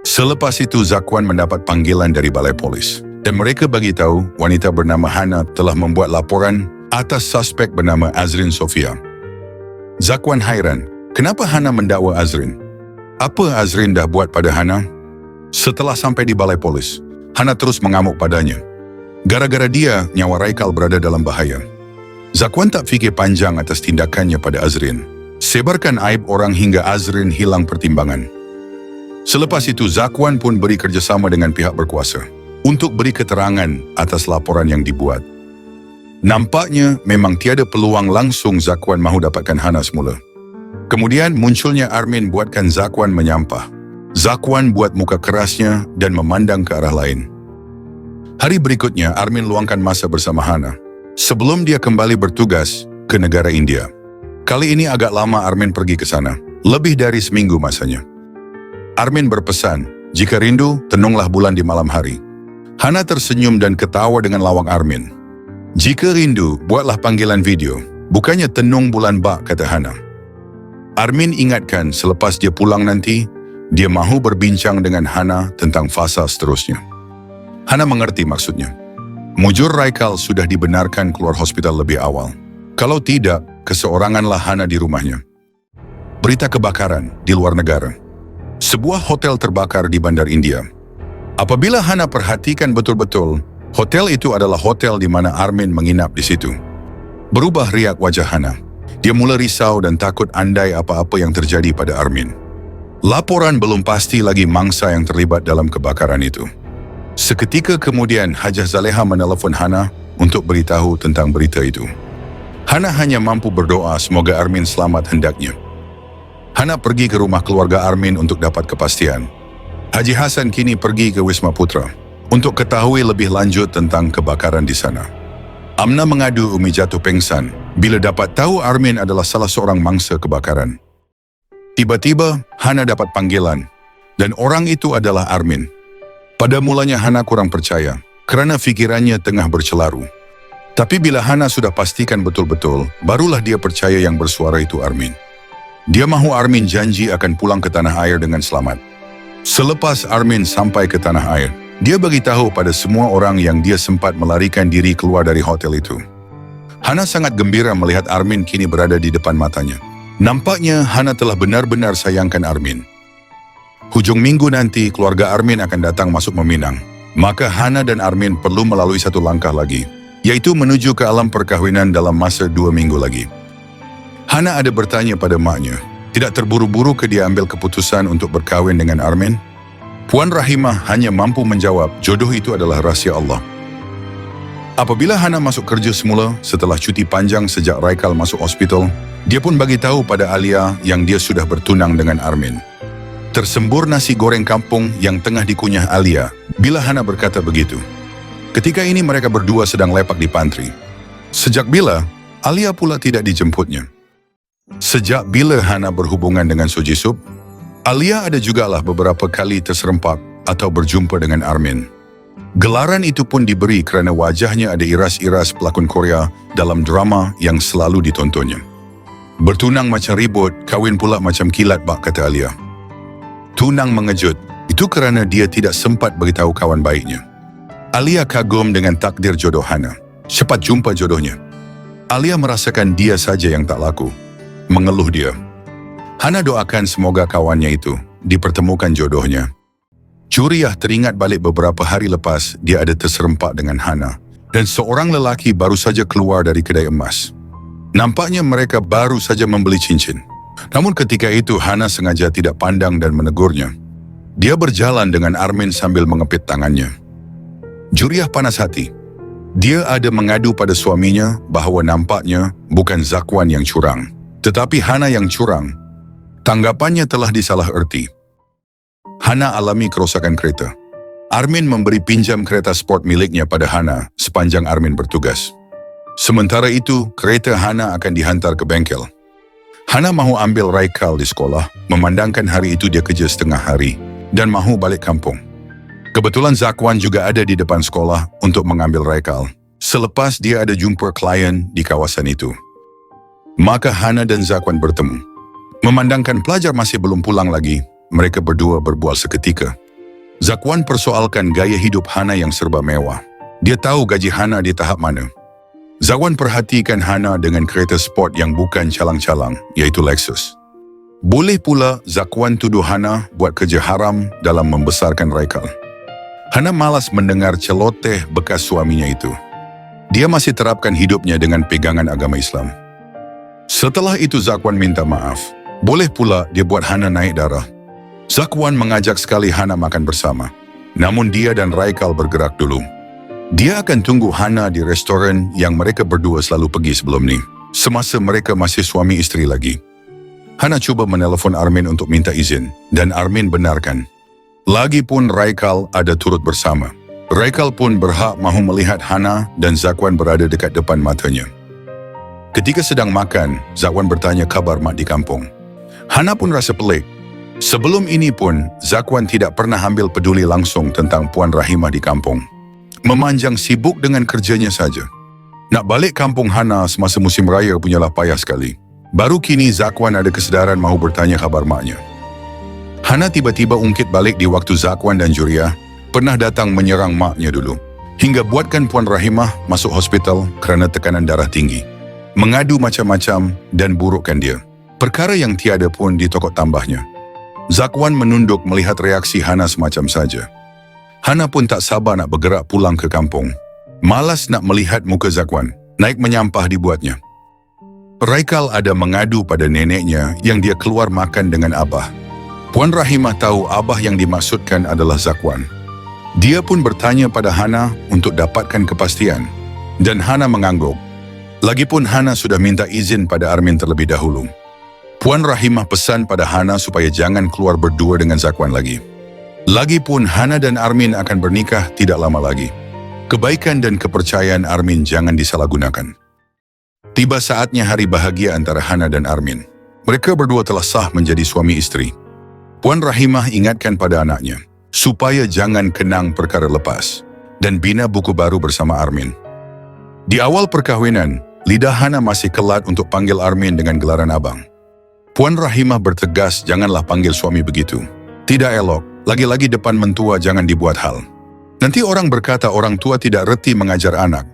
Selepas itu Zakwan mendapat panggilan dari balai polis. Dan mereka bagi tahu wanita bernama Hana telah membuat laporan atas suspek bernama Azrin Sofia. Zakwan hairan, kenapa Hana mendakwa Azrin? Apa Azrin dah buat pada Hana? Setelah sampai di balai polis, Hana terus mengamuk padanya. Gara-gara dia, nyawa Raikal berada dalam bahaya. Zakwan tak fikir panjang atas tindakannya pada Azrin. Sebarkan aib orang hingga Azrin hilang pertimbangan. Selepas itu Zakwan pun beri kerjasama dengan pihak berkuasa untuk beri keterangan atas laporan yang dibuat. Nampaknya memang tiada peluang langsung Zakwan mahu dapatkan Hana semula. Kemudian munculnya Armin buatkan Zakwan menyampah. Zakwan buat muka kerasnya dan memandang ke arah lain. Hari berikutnya Armin luangkan masa bersama Hana sebelum dia kembali bertugas ke negara India. Kali ini agak lama Armin pergi ke sana, lebih dari seminggu masanya. Armin berpesan, jika rindu, tenunglah bulan di malam hari. Hana tersenyum dan ketawa dengan lawak Armin. Jika rindu, buatlah panggilan video. Bukannya tenung bulan bak, kata Hana. Armin ingatkan selepas dia pulang nanti, dia mahu berbincang dengan Hana tentang fasa seterusnya. Hana mengerti maksudnya. Mujur Raikal sudah dibenarkan keluar hospital lebih awal. Kalau tidak, keseoranganlah Hana di rumahnya. Berita kebakaran di luar negara. Sebuah hotel terbakar di Bandar India. Apabila Hana perhatikan betul-betul, hotel itu adalah hotel di mana Armin menginap di situ. Berubah riak wajah Hana. Dia mula risau dan takut andai apa-apa yang terjadi pada Armin. Laporan belum pasti lagi mangsa yang terlibat dalam kebakaran itu. Seketika kemudian Hajah Zaleha menelpon Hana untuk beritahu tentang berita itu. Hana hanya mampu berdoa semoga Armin selamat hendaknya. Hana pergi ke rumah keluarga Armin untuk dapat kepastian. Haji Hasan kini pergi ke Wisma Putra untuk ketahui lebih lanjut tentang kebakaran di sana. Amna mengadu Umi jatuh pengsan bila dapat tahu Armin adalah salah seorang mangsa kebakaran. Tiba-tiba Hana dapat panggilan dan orang itu adalah Armin. Pada mulanya Hana kurang percaya kerana fikirannya tengah bercelaru. Tapi bila Hana sudah pastikan betul-betul, barulah dia percaya yang bersuara itu Armin. Dia mahu Armin janji akan pulang ke tanah air dengan selamat. Selepas Armin sampai ke tanah air, dia beritahu pada semua orang yang dia sempat melarikan diri keluar dari hotel itu. Hana sangat gembira melihat Armin kini berada di depan matanya. Nampaknya Hana telah benar-benar sayangkan Armin. Hujung minggu nanti keluarga Armin akan datang masuk meminang. Maka Hana dan Armin perlu melalui satu langkah lagi, yaitu menuju ke alam perkahwinan dalam masa 2 minggu lagi. Hana ada bertanya pada maknya, tidak terburu-buru ke dia ambil keputusan untuk berkahwin dengan Armin? Puan Rahimah hanya mampu menjawab, jodoh itu adalah rahsia Allah. Apabila Hana masuk kerja semula setelah cuti panjang sejak Raikal masuk hospital, dia pun bagi tahu pada Alia yang dia sudah bertunang dengan Armin. Tersembur nasi goreng kampung yang tengah dikunyah Alia bila Hana berkata begitu. Ketika ini mereka berdua sedang lepak di pantry. Sejak bila, Alia pula tidak dijemputnya. Sejak bila Hana berhubungan dengan Sojisup, Alia ada jugalah beberapa kali terserempak atau berjumpa dengan Armin. Gelaran itu pun diberi kerana wajahnya ada iras-iras pelakon Korea dalam drama yang selalu ditontonnya. Bertunang macam ribut, kahwin pula macam kilat bak, kata Alia. Tunang mengejut, itu kerana dia tidak sempat beritahu kawan baiknya. Alia kagum dengan takdir jodoh Hana. Cepat jumpa jodohnya. Alia merasakan dia saja yang tak laku. Mengeluh dia. Hana doakan semoga kawannya itu dipertemukan jodohnya. Juriah teringat balik beberapa hari lepas dia ada terserempak dengan Hana dan seorang lelaki baru saja keluar dari kedai emas. Nampaknya mereka baru saja membeli cincin. Namun ketika itu Hana sengaja tidak pandang dan menegurnya. Dia berjalan dengan Armin sambil mengepit tangannya. Juriah panas hati. Dia ada mengadu pada suaminya bahawa nampaknya bukan Zakwan yang curang, tetapi Hana yang curang. Tanggapannya telah disalah erti. Hana alami kerosakan kereta. Armin memberi pinjam kereta sport miliknya pada Hana sepanjang Armin bertugas. Sementara itu, kereta Hana akan dihantar ke bengkel. Hana mahu ambil Raikal di sekolah, memandangkan hari itu dia kerja setengah hari dan mahu balik kampung. Kebetulan Zakwan juga ada di depan sekolah untuk mengambil Raikal. Selepas dia ada jumpa klien di kawasan itu. Maka Hana dan Zakwan bertemu. Memandangkan pelajar masih belum pulang lagi, mereka berdua berbual seketika. Zakwan persoalkan gaya hidup Hana yang serba mewah. Dia tahu gaji Hana di tahap mana. Zakwan perhatikan Hana dengan kereta sport yang bukan calang-calang, iaitu Lexus. Boleh pula Zakwan tuduh Hana buat kerja haram dalam membesarkan Raikal. Hana malas mendengar celoteh bekas suaminya itu. Dia masih terapkan hidupnya dengan pegangan agama Islam. Setelah itu Zakwan minta maaf. Boleh pula dia buat Hana naik darah. Zakwan mengajak sekali Hana makan bersama. Namun dia dan Raikal bergerak dulu. Dia akan tunggu Hana di restoran yang mereka berdua selalu pergi sebelum ni, semasa mereka masih suami isteri lagi. Hana cuba menelpon Armin untuk minta izin, dan Armin benarkan. Lagipun Raikal ada turut bersama. Raikal pun berhak mahu melihat Hana dan Zakwan berada dekat depan matanya. Ketika sedang makan, Zakwan bertanya kabar mak di kampung. Hana pun rasa pelik. Sebelum ini pun, Zakwan tidak pernah ambil peduli langsung tentang Puan Rahimah di kampung. Memanjang sibuk dengan kerjanya saja. Nak balik kampung Hana semasa musim raya punyalah payah sekali. Baru kini Zakwan ada kesedaran mahu bertanya kabar maknya. Hana tiba-tiba ungkit balik di waktu Zakwan dan Juria pernah datang menyerang maknya dulu. Hingga buatkan Puan Rahimah masuk hospital kerana tekanan darah tinggi. Mengadu macam-macam dan burukkan dia. Perkara yang tiada pun ditokok tambahnya. Zakwan menunduk melihat reaksi Hana semacam saja. Hana pun tak sabar nak bergerak pulang ke kampung. Malas nak melihat muka Zakwan, naik menyampah dibuatnya. Raikal ada mengadu pada neneknya yang dia keluar makan dengan Abah. Puan Rahimah tahu Abah yang dimaksudkan adalah Zakwan. Dia pun bertanya pada Hana untuk dapatkan kepastian. Dan Hana mengangguk. Lagipun Hana sudah minta izin pada Armin terlebih dahulu. Puan Rahimah pesan pada Hana supaya jangan keluar berdua dengan Zakwan lagi. Lagipun Hana dan Armin akan bernikah tidak lama lagi. Kebaikan dan kepercayaan Armin jangan disalahgunakan. Tiba saatnya hari bahagia antara Hana dan Armin. Mereka berdua telah sah menjadi suami isteri. Puan Rahimah ingatkan pada anaknya, supaya jangan kenang perkara lepas dan bina buku baru bersama Armin. Di awal perkahwinan, lidah Hana masih kelat untuk panggil Armin dengan gelaran abang. Puan Rahimah bertegas janganlah panggil suami begitu. Tidak elok. Lagi-lagi depan mentua jangan dibuat hal. Nanti orang berkata orang tua tidak reti mengajar anak.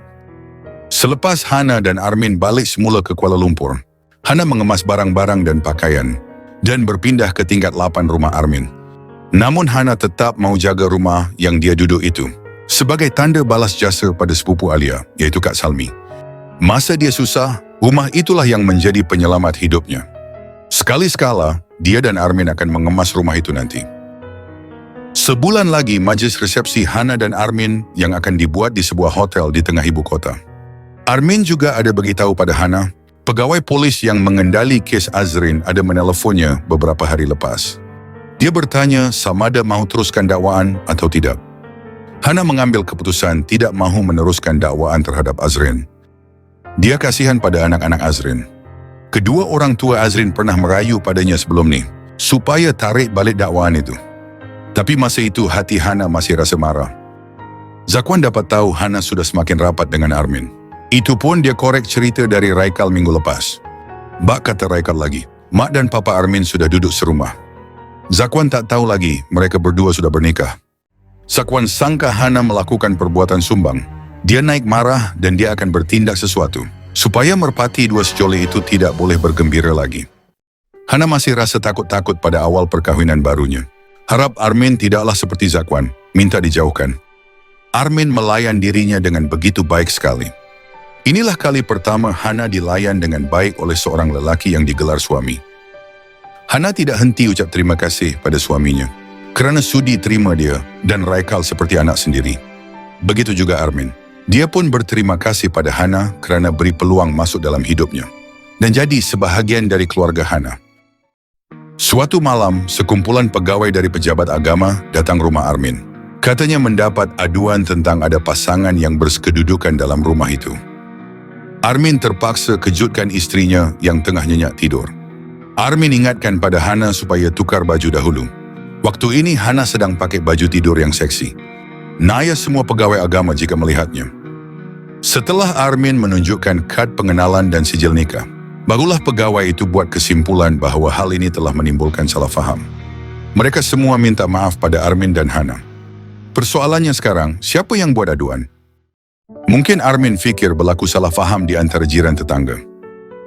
Selepas Hana dan Armin balik semula ke Kuala Lumpur, Hana mengemas barang-barang dan pakaian dan berpindah ke tingkat 8 rumah Armin. Namun Hana tetap mau jaga rumah yang dia duduk itu sebagai tanda balas jasa pada sepupu Alia, iaitu Kak Salmi. Masa dia susah, rumah itulah yang menjadi penyelamat hidupnya. Sekali-sekala, dia dan Armin akan mengemas rumah itu nanti. Sebulan lagi majlis resepsi Hana dan Armin yang akan dibuat di sebuah hotel di tengah ibu kota. Armin juga ada beritahu pada Hana, pegawai polis yang mengendali kes Azrin ada meneleponnya beberapa hari lepas. Dia bertanya sama ada mahu teruskan dakwaan atau tidak. Hana mengambil keputusan tidak mahu meneruskan dakwaan terhadap Azrin. Dia kasihan pada anak-anak Azrin. Kedua orang tua Azrin pernah merayu padanya sebelum ni, supaya tarik balik dakwaan itu. Tapi masa itu hati Hana masih rasa marah. Zakwan dapat tahu Hana sudah semakin rapat dengan Armin. Itu pun dia korek cerita dari Raikal minggu lepas. Bak kata Raikal lagi, mak dan papa Armin sudah duduk serumah. Zakwan tak tahu lagi mereka berdua sudah bernikah. Zakwan sangka Hana melakukan perbuatan sumbang. Dia naik marah dan dia akan bertindak sesuatu supaya merpati dua sejoli itu tidak boleh bergembira lagi. Hana masih rasa takut-takut pada awal perkahwinan barunya. Harap Armin tidaklah seperti Zakwan, minta dijauhkan. Armin melayan dirinya dengan begitu baik sekali. Inilah kali pertama Hana dilayan dengan baik oleh seorang lelaki yang digelar suami. Hana tidak henti ucap terima kasih pada suaminya kerana sudi terima dia dan Raikal seperti anak sendiri. Begitu juga Armin. Dia pun berterima kasih pada Hana kerana beri peluang masuk dalam hidupnya dan jadi sebahagian dari keluarga Hana. Suatu malam, sekumpulan pegawai dari pejabat agama datang rumah Armin. Katanya mendapat aduan tentang ada pasangan yang bersekedudukan dalam rumah itu. Armin terpaksa kejutkan istrinya yang tengah nyenyak tidur. Armin ingatkan pada Hana supaya tukar baju dahulu. Waktu ini Hana sedang pakai baju tidur yang seksi. Naya semua pegawai agama jika melihatnya. Setelah Armin menunjukkan kad pengenalan dan sijil nikah, barulah pegawai itu buat kesimpulan bahawa hal ini telah menimbulkan salah faham. Mereka semua minta maaf pada Armin dan Hana. Persoalannya sekarang, siapa yang buat aduan? Mungkin Armin fikir berlaku salah faham di antara jiran tetangga.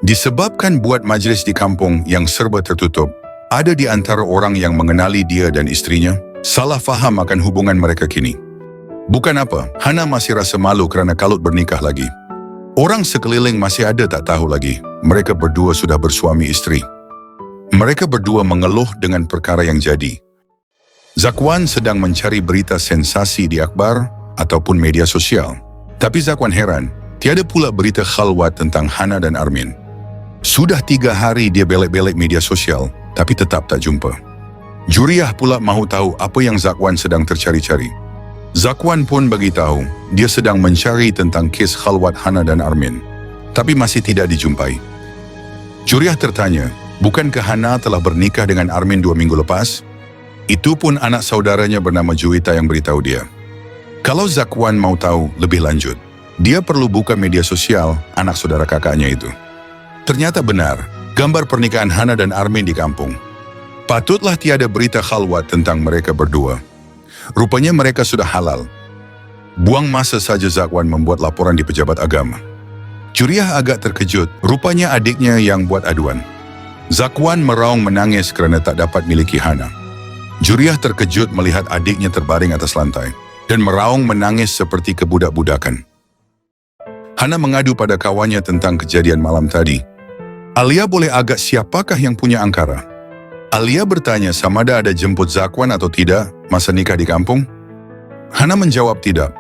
Disebabkan buat majlis di kampung yang serba tertutup, ada di antara orang yang mengenali dia dan istrinya, salah faham akan hubungan mereka kini. Bukan apa, Hana masih rasa malu kerana kalut bernikah lagi. Orang sekeliling masih ada tak tahu lagi, mereka berdua sudah bersuami isteri. Mereka berdua mengeluh dengan perkara yang jadi. Zakwan sedang mencari berita sensasi di akhbar ataupun media sosial. Tapi Zakwan heran, tiada pula berita khalwat tentang Hana dan Armin. Sudah 3 hari dia belek-belek media sosial, tapi tetap tak jumpa. Juriah pula mahu tahu apa yang Zakwan sedang tercari-cari. Zakwan pun bagi tahu, dia sedang mencari tentang kes khalwat Hana dan Armin, tapi masih tidak dijumpai. Juriah tertanya, bukankah Hana telah bernikah dengan Armin 2 minggu lepas? Itu pun anak saudaranya bernama Juwita yang beritahu dia. Kalau Zakwan mau tahu lebih lanjut, dia perlu buka media sosial anak saudara kakaknya itu. Ternyata benar, gambar pernikahan Hana dan Armin di kampung. Patutlah tiada berita khalwat tentang mereka berdua. Rupanya mereka sudah halal. Buang masa saja Zakwan membuat laporan di pejabat agama. Juriah agak terkejut, rupanya adiknya yang buat aduan. Zakwan meraung menangis kerana tak dapat miliki Hana. Juriah terkejut melihat adiknya terbaring atas lantai dan meraung menangis seperti kebudak-budakan. Hana mengadu pada kawannya tentang kejadian malam tadi. Alia boleh agak siapakah yang punya angkara? Alia bertanya samada ada jemput Zakwan atau tidak masa nikah di kampung. Hana menjawab tidak.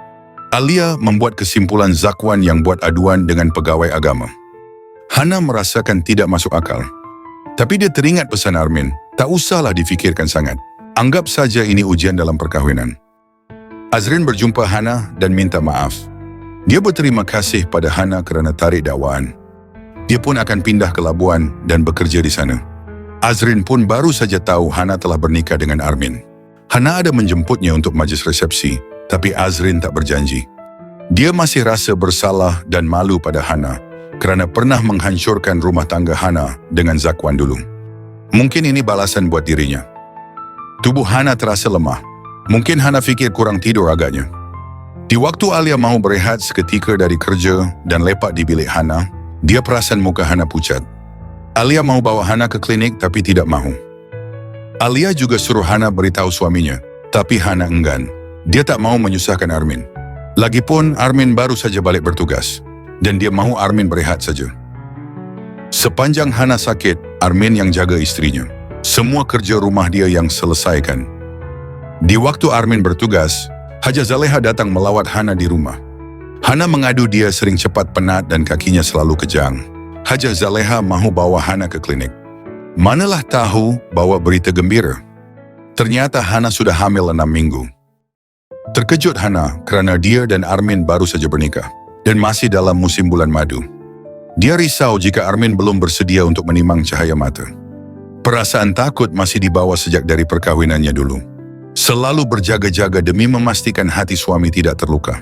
Alia membuat kesimpulan Zakwan yang buat aduan dengan pegawai agama. Hana merasakan tidak masuk akal. Tapi dia teringat pesan Armin, tak usahlah difikirkan sangat. Anggap saja ini ujian dalam perkahwinan. Azrin berjumpa Hana dan minta maaf. Dia berterima kasih pada Hana kerana tarik dakwaan. Dia pun akan pindah ke Labuan dan bekerja di sana. Azrin pun baru saja tahu Hana telah bernikah dengan Armin. Hana ada menjemputnya untuk majlis resepsi, tapi Azrin tak berjanji. Dia masih rasa bersalah dan malu pada Hana kerana pernah menghancurkan rumah tangga Hana dengan Zakwan dulu. Mungkin ini balasan buat dirinya. Tubuh Hana terasa lemah. Mungkin Hana fikir kurang tidur agaknya. Di waktu Alia mahu berehat seketika dari kerja dan lepak di bilik Hana, dia perasan muka Hana pucat. Alia mahu bawa Hana ke klinik tapi tidak mahu. Alia juga suruh Hana beritahu suaminya, tapi Hana enggan. Dia tak mahu menyusahkan Armin. Lagipun Armin baru saja balik bertugas dan dia mahu Armin berehat saja. Sepanjang Hana sakit, Armin yang jaga istrinya. Semua kerja rumah dia yang selesaikan. Di waktu Armin bertugas, Haja Zaleha datang melawat Hana di rumah. Hana mengadu dia sering cepat penat dan kakinya selalu kejang. Haja Zaleha mahu bawa Hana ke klinik. Manalah tahu bawa berita gembira. Ternyata Hana sudah hamil 6 minggu. Terkejut Hana kerana dia dan Armin baru saja bernikah dan masih dalam musim bulan madu. Dia risau jika Armin belum bersedia untuk menimang cahaya mata. Perasaan takut masih dibawa sejak dari perkahwinannya dulu. Selalu berjaga-jaga demi memastikan hati suami tidak terluka.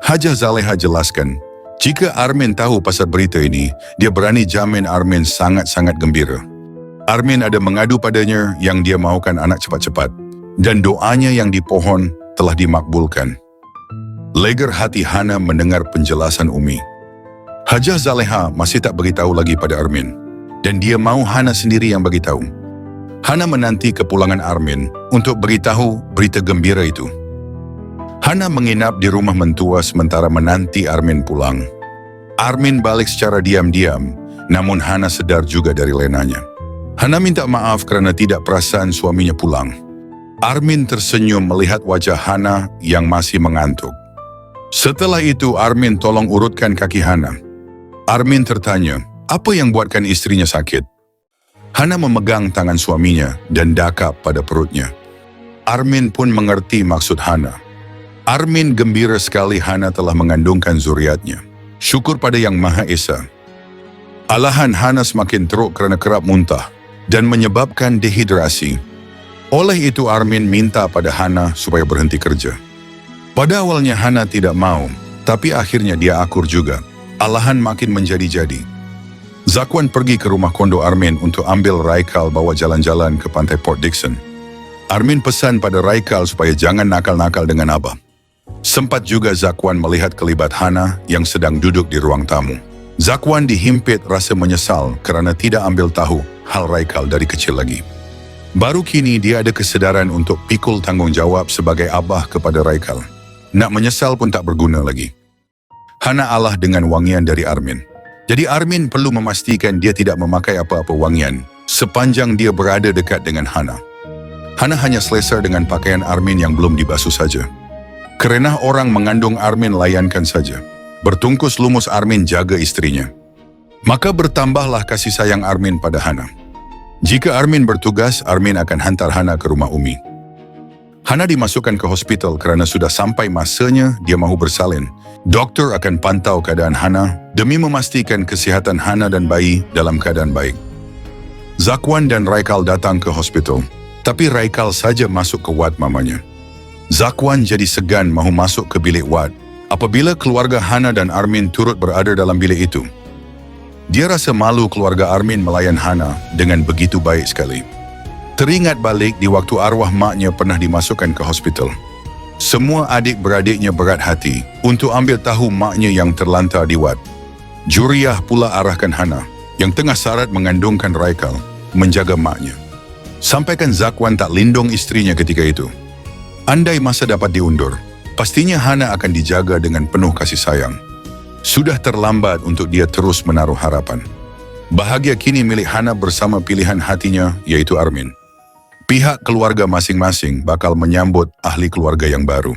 Haja Zaleha jelaskan, jika Armin tahu pasal berita ini, dia berani jamin Armin sangat-sangat gembira. Armin ada mengadu padanya yang dia mahukan anak cepat-cepat, dan doanya yang dipohon telah dimakbulkan. Leger hati Hana mendengar penjelasan Umi. Haja Zaleha masih tak beritahu lagi pada Armin, dan dia mahu Hana sendiri yang beritahu. Hana menanti kepulangan Armin untuk beritahu berita gembira itu. Hana menginap di rumah mentua sementara menanti Armin pulang. Armin balik secara diam-diam, namun Hana sedar juga dari lenanya. Hana minta maaf kerana tidak perasan suaminya pulang. Armin tersenyum melihat wajah Hana yang masih mengantuk. Setelah itu Armin tolong urutkan kaki Hana. Armin tertanya, apa yang buatkan istrinya sakit? Hana memegang tangan suaminya dan dakap pada perutnya. Armin pun mengerti maksud Hana. Armin gembira sekali Hana telah mengandungkan zuriatnya. Syukur pada Yang Maha Esa. Alahan Hana semakin teruk kerana kerap muntah dan menyebabkan dehidrasi. Oleh itu Armin minta pada Hana supaya berhenti kerja. Pada awalnya Hana tidak mau, tapi akhirnya dia akur juga. Alahan makin menjadi-jadi. Zakwan pergi ke rumah kondo Armin untuk ambil Raikal bawa jalan-jalan ke pantai Port Dickson. Armin pesan pada Raikal supaya jangan nakal-nakal dengan Abah. Sempat juga Zakwan melihat kelibat Hana yang sedang duduk di ruang tamu. Zakwan dihimpit rasa menyesal kerana tidak ambil tahu hal Raikal dari kecil lagi. Baru kini dia ada kesedaran untuk pikul tanggungjawab sebagai abah kepada Raikal. Nak menyesal pun tak berguna lagi. Hana alah dengan wangian dari Armin. Jadi Armin perlu memastikan dia tidak memakai apa-apa wangian sepanjang dia berada dekat dengan Hana. Hana hanya selesa dengan pakaian Armin yang belum dibasuh saja. Kerana orang mengandung Armin layankan saja. Bertungkus lumus Armin jaga istrinya. Maka bertambahlah kasih sayang Armin pada Hana. Jika Armin bertugas, Armin akan hantar Hana ke rumah Umi. Hana dimasukkan ke hospital kerana sudah sampai masanya dia mahu bersalin. Doktor akan pantau keadaan Hana demi memastikan kesihatan Hana dan bayi dalam keadaan baik. Zakwan dan Raikal datang ke hospital, tapi Raikal saja masuk ke wad mamanya. Zakwan jadi segan mahu masuk ke bilik wad apabila keluarga Hana dan Armin turut berada dalam bilik itu. Dia rasa malu keluarga Armin melayan Hana dengan begitu baik sekali. Teringat balik di waktu arwah maknya pernah dimasukkan ke hospital. Semua adik-beradiknya berat hati untuk ambil tahu maknya yang terlantar di wad. Juriah pula arahkan Hana yang tengah sarat mengandungkan Raikal menjaga maknya. Sampaikan Zakwan tak lindung istrinya ketika itu. Andai masa dapat diundur, pastinya Hana akan dijaga dengan penuh kasih sayang. Sudah terlambat untuk dia terus menaruh harapan. Bahagia kini milik Hana bersama pilihan hatinya, yaitu Armin. Pihak keluarga masing-masing bakal menyambut ahli keluarga yang baru.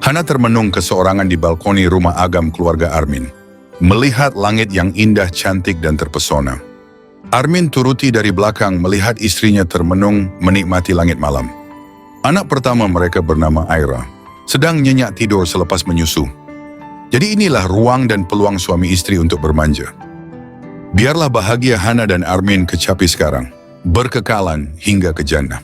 Hana termenung keseorangan di balkoni rumah agam keluarga Armin, melihat langit yang indah, cantik dan terpesona. Armin turuti dari belakang melihat istrinya termenung menikmati langit malam. Anak pertama mereka bernama Aira, sedang nyenyak tidur selepas menyusu. Jadi inilah ruang dan peluang suami istri untuk bermanja. Biarlah bahagia Hana dan Armin kecapi sekarang, berkekalan hingga ke jannah.